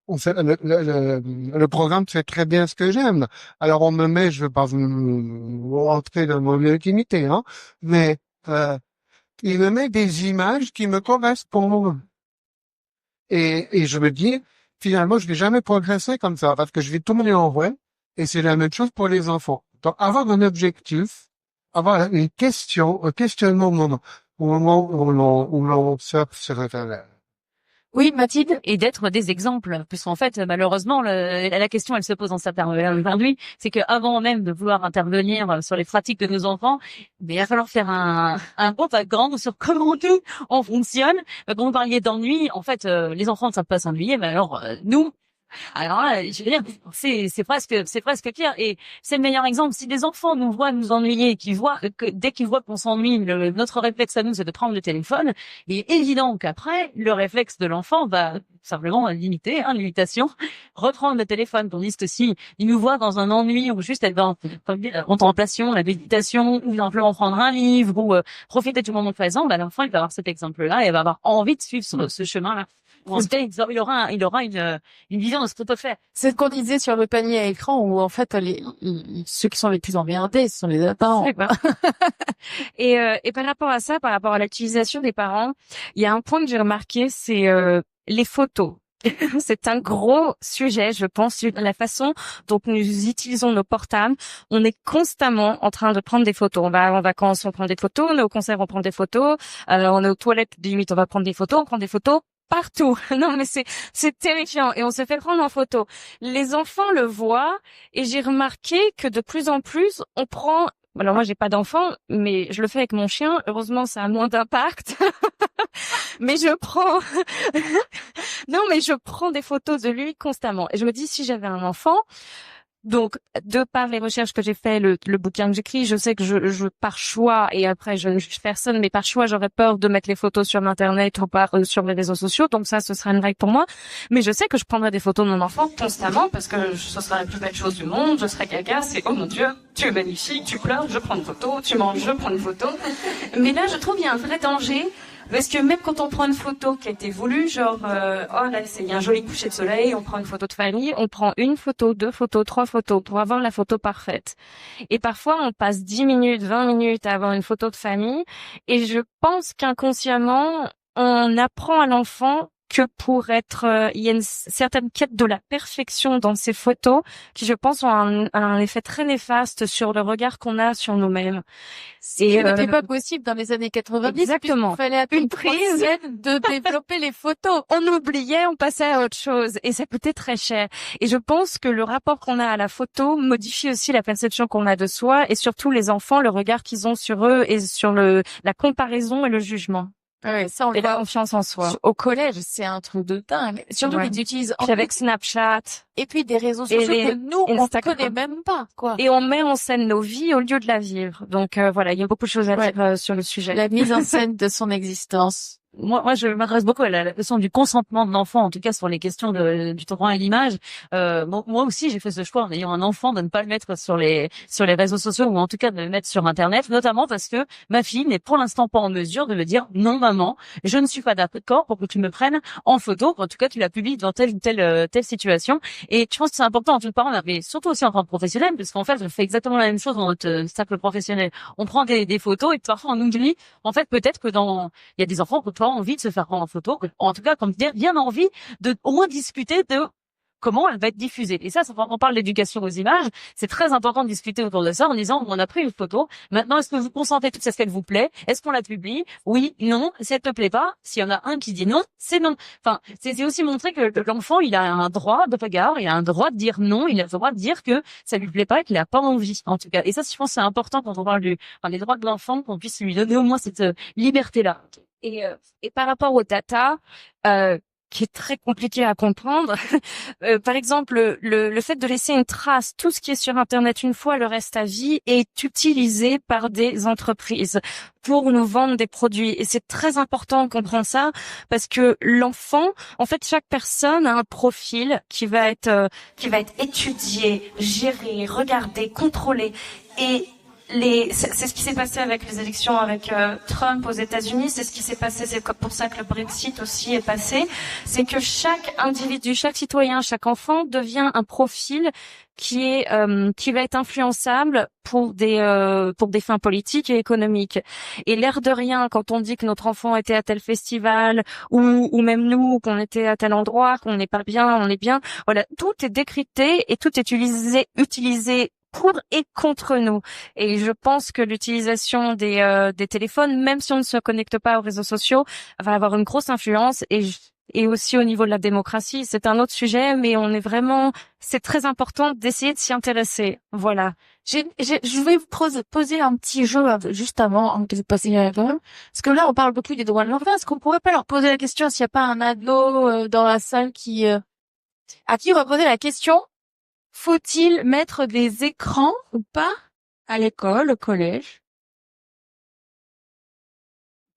le programme fait très bien ce que j'aime. Alors on me met, je veux pas vous rentrer dans mon intimité, hein, mais il me met des images qui me correspondent. Et je me dis, finalement, je vais jamais progresser comme ça, parce que je vais tourner en vrai, et c'est la même chose pour les enfants. Donc, avoir un objectif, avoir une question, un questionnement au moment où l'on surfe sur Internet. Oui, Mathilde, et d'être des exemples, puisqu'en fait, malheureusement, la question, elle se pose en certains aujourd'hui, c'est que avant même de vouloir intervenir sur les pratiques de nos enfants, il va falloir faire un bon background sur comment nous on fonctionne. Quand vous parliez d'ennui, en fait, les enfants ne savent pas s'ennuyer, mais alors nous, Alors là, je veux dire, c'est presque pire. Et c'est le meilleur exemple. Si des enfants nous voient nous ennuyer, qu'ils voient que dès qu'ils voient qu'on s'ennuie, notre réflexe à nous, c'est de prendre le téléphone. Il est évident qu'après, le réflexe de l'enfant va simplement limiter, l'imitation, reprendre le téléphone. Tandis que si il nous voit dans un ennui ou juste être dans contemplation, la méditation, ou simplement prendre un livre ou profiter du moment présent, l'enfant il va avoir cet exemple-là et il va avoir envie de suivre ce chemin-là. En tout cas, il aura une vision de ce qu'on peut faire. C'est ce qu'on disait sur le panier à écran où en fait ceux qui sont les plus emmerdés, ce sont les parents. Et par rapport à ça, par rapport à l'utilisation des parents, il y a un point que j'ai remarqué, c'est les photos. C'est un gros sujet, je pense, la façon dont nous utilisons nos portables. On est constamment en train de prendre des photos. On va en vacances, on prend des photos. On est au concert, on prend des photos. On est aux toilettes, limite, on va prendre des photos. On prend des photos partout. Non, mais c'est terrifiant. Et on se fait prendre en photo. Les enfants le voient. Et j'ai remarqué que de plus en plus, on prend... Alors moi, j'ai pas d'enfant, mais je le fais avec mon chien. Heureusement, ça a moins d'impact. Mais je prends... Non, mais je prends des photos de lui constamment. Et je me dis, si j'avais un enfant... Donc, de par les recherches que j'ai fait, le bouquin que j'écris, je sais que je par choix, et après je ne juge personne, mais par choix, j'aurais peur de mettre les photos sur Internet ou sur les réseaux sociaux. Donc ça, ce sera une règle pour moi. Mais je sais que je prendrai des photos de mon enfant constamment parce que ce sera la plus belle chose du monde. Je serai quelqu'un, c'est oh mon Dieu, tu es magnifique, tu pleures, je prends une photo, tu manges, je prends une photo. Mais là, je trouve qu'il y a un vrai danger. Parce que même quand on prend une photo qui a été voulue, genre, oh là, il y a un joli coucher de soleil, on prend une photo de famille, on prend une photo, 2 photos, 3 photos pour avoir la photo parfaite. Et parfois, on passe 10 minutes, 20 minutes à avoir une photo de famille. Et je pense qu'inconsciemment, on apprend à l'enfant que pour être, il y a une certaine quête de la perfection dans ces photos qui, je pense, ont un effet très néfaste sur le regard qu'on a sur nous-mêmes. Et n'était pas possible dans les années 90. Exactement. Il fallait une prise de développer les photos. On oubliait, on passait à autre chose et ça coûtait très cher. Et je pense que le rapport qu'on a à la photo modifie aussi la perception qu'on a de soi et surtout les enfants, le regard qu'ils ont sur eux et sur la comparaison et le jugement. Ouais, ça, on et le voit la confiance en soi. Au collège, c'est un truc de dingue. Surtout qu'ils utilisent avec Snapchat. Et puis des réseaux sociaux que nous, on ne connaît même pas, quoi. Et on met en scène nos vies au lieu de la vivre. Donc voilà, il y a beaucoup de choses à dire sur le sujet. La mise en scène de son existence. Moi, je m'adresse beaucoup à la question du consentement de l'enfant, en tout cas sur les questions du droit à l'image. Moi aussi, j'ai fait ce choix en ayant un enfant de ne pas le mettre sur les réseaux sociaux ou en tout cas de le mettre sur Internet, notamment parce que ma fille n'est pour l'instant pas en mesure de me dire non maman, je ne suis pas d'accord pour que tu me prennes en photo, en tout cas tu la publies dans telle ou telle situation. Et je pense que c'est important en tant que parent, mais surtout aussi en tant que professionnel, parce qu'en fait, je fais exactement la même chose dans notre cercle professionnel. On prend des photos et parfois on oublie. En fait, peut-être que il y a des enfants qui ont envie de se faire prendre en photo, en tout cas, comme dire, bien envie de au moins discuter de comment elle va être diffusée. Et ça, quand on parle d'éducation aux images, c'est très important de discuter autour de ça en disant, on a pris une photo, maintenant, est-ce que vous consentez tout ça, est-ce qu'elle vous plaît? Est-ce qu'on la publie? Oui, non. Si elle te plaît pas, s'il y en a un qui dit non, c'est non. Enfin, c'est aussi montrer que l'enfant, il a un droit de regard, il a un droit de dire non, il a le droit de dire que ça lui plaît pas et qu'il a pas envie, en tout cas. Et ça, je pense, c'est important quand on parle des droits de l'enfant, qu'on puisse lui donner au moins cette liberté-là. Et par rapport aux data, qui est très compliqué à comprendre. Par exemple, le fait de laisser une trace, tout ce qui est sur Internet une fois, le reste à vie, est utilisé par des entreprises pour nous vendre des produits. Et c'est très important de comprendre ça parce que l'enfant, en fait, chaque personne a un profil qui va être étudié, géré, regardé, contrôlé. Et c'est ce qui s'est passé avec les élections avec Trump aux États-Unis, c'est ce qui s'est passé, c'est pour ça que le Brexit aussi est passé, c'est que chaque individu, chaque citoyen, chaque enfant devient un profil qui va être influençable pour des fins politiques et économiques. Et l'air de rien, quand on dit que notre enfant était à tel festival ou même nous qu'on était à tel endroit, qu'on n'est pas bien, on est bien, voilà, tout est décrypté et tout est utilisé pour et contre nous. Et je pense que l'utilisation des téléphones, même si on ne se connecte pas aux réseaux sociaux, va avoir une grosse influence et aussi au niveau de la démocratie. C'est un autre sujet, mais c'est très important d'essayer de s'y intéresser. Voilà. Je vais vous poser un petit jeu juste avant de passer à la fin. Parce que là, on parle beaucoup des droits de l'enfant. Est-ce qu'on pourrait pas leur poser la question s'il n'y a pas un ado dans la salle qui À qui on va poser la question, faut-il mettre des écrans ou pas à l'école, au collège?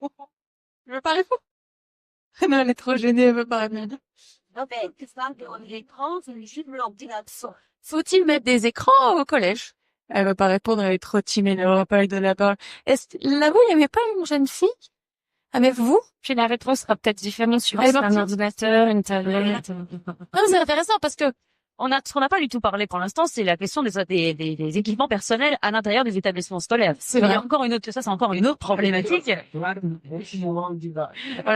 Je veux pas répondre. Non, elle est trop gênée, elle veut pas répondre. Faut-il mettre des écrans au collège? Elle veut pas répondre, elle est trop timide, elle va pas lui donner la parole. Là-bas, il n'y avait pas une jeune fille? Avec vous? Puis la réponse sera peut-être différente sur Elle est un partie. ordinateur, une tablette. Non, c'est intéressant parce que Ce qu'on n'a pas du tout parlé pour l'instant, c'est la question des équipements personnels à l'intérieur des établissements scolaires. C'est Il y vrai. a encore une autre, ça c'est encore une autre problématique. Voilà,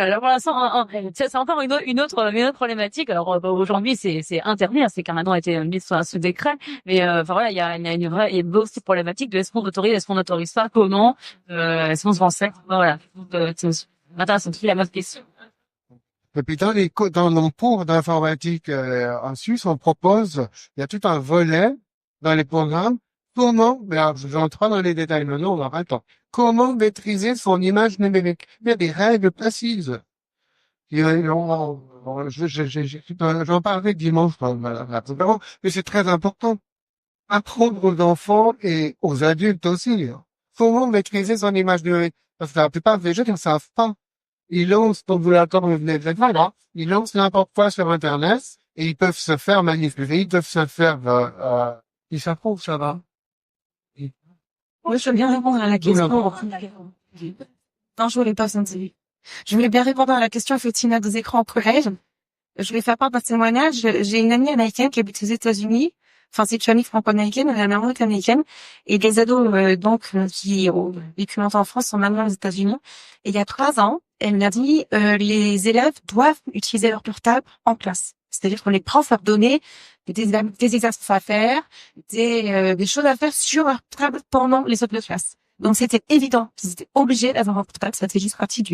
là pour l'instant, c'est encore une autre problématique. Alors aujourd'hui, c'est interdit, hein, c'est carrément été mis sous décret. Mais enfin voilà, il y a une vraie, il y a aussi problématique de est-ce qu'on autorise, est-ce qu'on n'autorise pas, comment, est-ce qu'on se renseigne. Voilà. C'est intéressant, c'est la bonne question. Et puis dans nos cours d'informatique en Suisse, on propose, il y a tout un volet dans les programmes, j'entre pas dans les détails maintenant, on n'a pas le temps, comment maîtriser son image numérique. Il y a des règles précises. J'en parlerai dimanche, mais c'est très important. Apprendre aux enfants et aux adultes aussi. Comment maîtriser son image numérique. Parce que la plupart des jeunes ne savent pas. Ils lancent, comme vous l'attendez, ils lancent n'importe quoi sur Internet et ils peuvent se faire manipuler, ils peuvent se faire, ils savent pas où ça va. Oui, je veux bien répondre à la question. Non, je voulais pas sentir. Je voulais bien répondre à la question, faut-il mettre des écrans au collège? Je vais faire part d'un témoignage. J'ai une amie américaine qui habite aux États-Unis. Enfin, c'est une famille franco-américaine, mais la maman est américaine. Et des ados, qui ont vécu longtemps en France sont maintenant aux États-Unis. Et il y a 3 ans, elle m'a dit, les élèves doivent utiliser leur portable en classe. C'est-à-dire que les profs leur donner des exercices à faire, des choses à faire sur leur portable pendant les autres de classe. Donc c'était évident qu'ils étaient obligés d'avoir un portable. Ça fait juste partie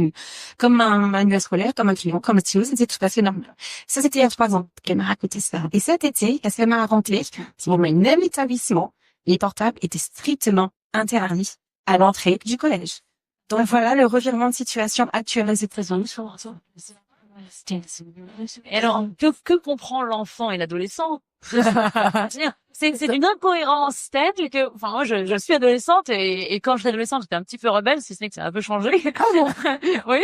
comme un manuel scolaire, comme un crayon, comme un stylo, c'était tout à fait normal. Ça c'était il y a 3 ans qu'elle m'a raconté ça. Et cet été, qu'est-ce qu'elle m'a raconté? Dans le même établissement, les portables étaient strictement interdits à l'entrée du collège. Donc voilà le revirement de situation actuel aux États-Unis. Et alors, que comprend l'enfant et l'adolescent? C'est une incohérence telle que, enfin, moi, je suis adolescente et quand j'étais adolescente, j'étais un petit peu rebelle, si ce n'est que ça a un peu changé. Oui.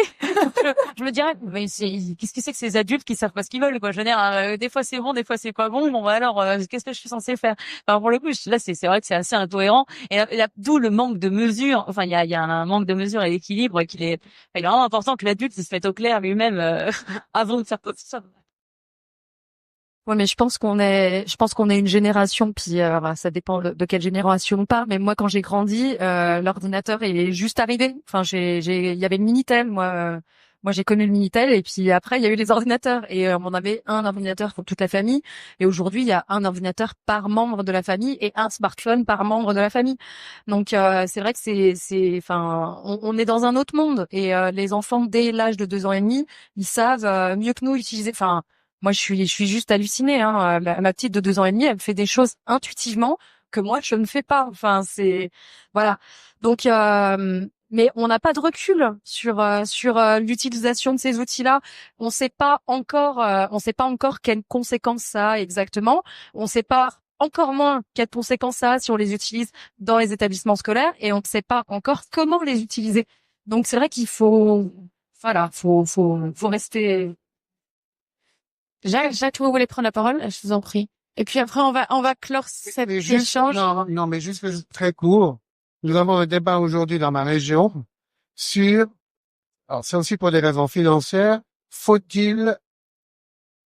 Je me dirais, mais qu'est-ce que c'est que ces adultes qui savent pas ce qu'ils veulent, quoi? Je veux dire, des fois c'est bon, des fois c'est pas bon. Bon, bah alors, qu'est-ce que je suis censée faire? Enfin, pour le coup, là, c'est vrai que c'est assez incohérent. Et là, d'où le manque de mesure. Enfin, il y a un manque de mesure et d'équilibre il est vraiment important que l'adulte se mette au clair lui-même, avant de faire quoi que ce soit. Ouais, mais je pense qu'on est une génération, puis ça dépend de quelle génération on parle. Mais moi, quand j'ai grandi, l'ordinateur est juste arrivé. Enfin, il y avait le Minitel. Moi, j'ai connu le Minitel, et puis après, il y a eu les ordinateurs. Et on avait un ordinateur pour toute la famille. Et aujourd'hui, il y a un ordinateur par membre de la famille et un smartphone par membre de la famille. Donc, c'est vrai que on est dans un autre monde. Et les enfants, dès l'âge de 2 ans et demi, ils savent mieux que nous utiliser. Enfin. Moi, je suis juste hallucinée. Hein. Ma petite de 2 ans et demi, elle fait des choses intuitivement que moi, je ne fais pas. Enfin, voilà. Donc, mais on n'a pas de recul sur l'utilisation de ces outils-là. On sait pas encore quelles conséquences ça a exactement. On sait pas encore moins quelles conséquences ça a si on les utilise dans les établissements scolaires, et on ne sait pas encore comment les utiliser. Donc, c'est vrai qu'il faut rester. Jacques, vous voulez prendre la parole? Je vous en prie. Et puis après, on va clore cet échange. Non, mais juste très court. Nous avons un débat aujourd'hui dans ma région sur, alors c'est aussi pour des raisons financières, faut-il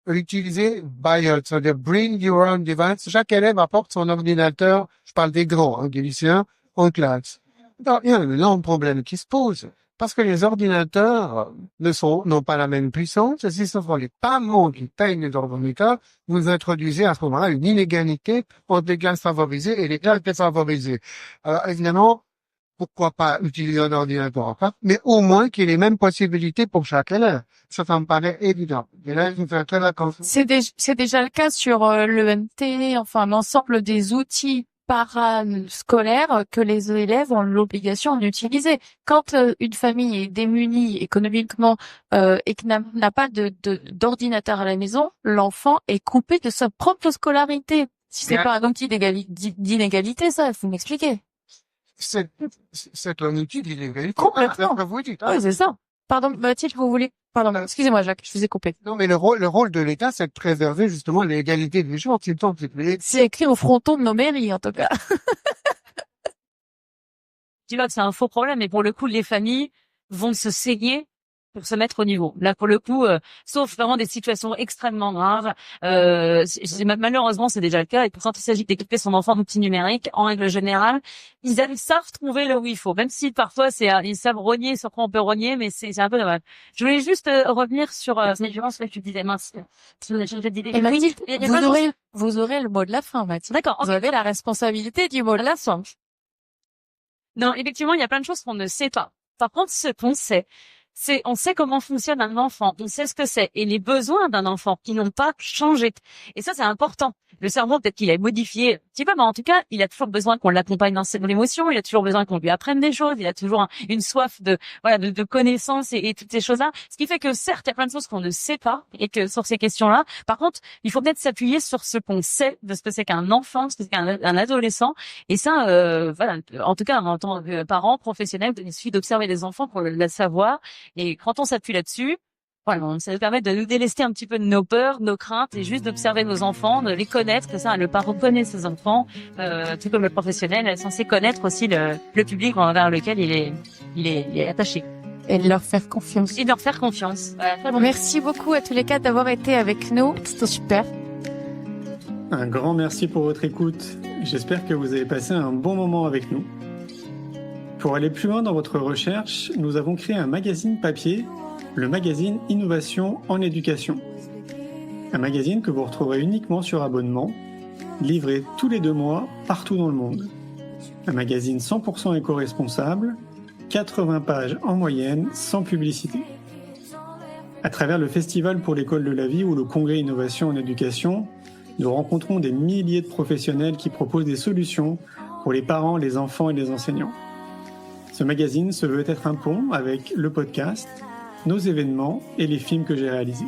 utiliser buy-it, c'est-à-dire bring your own device. Chaque élève apporte son ordinateur, je parle des grands, des lycéens, en classe. Non, il y a un énorme problème qui se pose. Parce que les ordinateurs n'ont pas la même puissance. Et si ce sont les parents qui payent les ordinateurs, vous introduisez à ce moment-là une inégalité entre les classes favorisées et les classes défavorisées. Alors évidemment, pourquoi pas utiliser un ordinateur, mais au moins qu'il y ait les mêmes possibilités pour chaque élève. Ça me paraît évident. Et là, je fais très attention. C'est déjà le cas sur l'ENT, enfin l'ensemble des outils parascolaires que les élèves ont l'obligation d'utiliser. Quand une famille est démunie économiquement et qui n'a pas d'ordinateur à la maison, l'enfant est coupé de sa propre scolarité. Si c'est pas un outil d'inégalité, ça, il faut m'expliquer. C'est un outil d'inégalité. Complètement. Vous dites. Oui, c'est ça. Pardon, Mathilde, vous voulez? Pardon, excusez-moi, Jacques, je vous ai coupé. Non, mais le rôle de l'État, c'est de préserver justement l'égalité des gens. C'est écrit au fronton de nos mairies, en tout cas. Tu vois que c'est un faux problème, mais pour le coup, les familles vont se saigner pour se mettre au niveau. Là, pour le coup, sauf vraiment des situations extrêmement graves, malheureusement, c'est déjà le cas. Et quand il s'agit d'équiper son enfant d'outils numériques, en règle générale, ils savent trouver là où il faut. Même si parfois, ils savent rogner sur quoi on peut rogner, mais c'est un peu dommage. Je voulais juste revenir sur ce que tu disais. Mince. Et Mathilde, vous aurez le mot de la fin, Mathilde. D'accord. Vous avez la responsabilité du mot de la fin. Non, effectivement, il y a plein de choses qu'on ne sait pas. Par contre, ce qu'on sait, on sait comment fonctionne un enfant, on sait ce que c'est, et les besoins d'un enfant qui n'ont pas changé. Et ça, c'est important. Le cerveau, peut-être qu'il a modifié un petit peu, mais en tout cas, il a toujours besoin qu'on l'accompagne dans l'émotion, il a toujours besoin qu'on lui apprenne des choses, il a toujours une soif de connaissances et toutes ces choses-là. Ce qui fait que certes, il y a plein de choses qu'on ne sait pas, et que sur ces questions-là, par contre, il faut peut-être s'appuyer sur ce qu'on sait de ce que c'est qu'un enfant, ce que c'est qu'un adolescent. Et ça, en tout cas, en tant que parent professionnel, il suffit d'observer les enfants pour le savoir. Et quand on s'appuie là-dessus, voilà, ça nous permet de nous délester un petit peu de nos peurs, nos craintes, et juste d'observer nos enfants, de les connaître. C'est ça, le parent connaît ses enfants, tout comme le professionnel est censé connaître aussi le public envers lequel il est attaché. Et de leur faire confiance. Et de leur faire confiance. Voilà. Merci beaucoup à tous les quatre d'avoir été avec nous. C'était super. Un grand merci pour votre écoute. J'espère que vous avez passé un bon moment avec nous. Pour aller plus loin dans votre recherche, nous avons créé un magazine papier, le magazine Innovation en éducation. Un magazine que vous retrouverez uniquement sur abonnement, livré tous les 2 mois partout dans le monde. Un magazine 100% éco-responsable, 80 pages en moyenne, sans publicité. À travers le Festival pour l'école de la vie ou le Congrès Innovation en éducation, nous rencontrons des milliers de professionnels qui proposent des solutions pour les parents, les enfants et les enseignants. Ce magazine se veut être un pont avec le podcast, nos événements et les films que j'ai réalisés.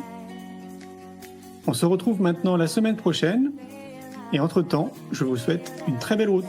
On se retrouve maintenant la semaine prochaine et entre-temps, je vous souhaite une très belle route.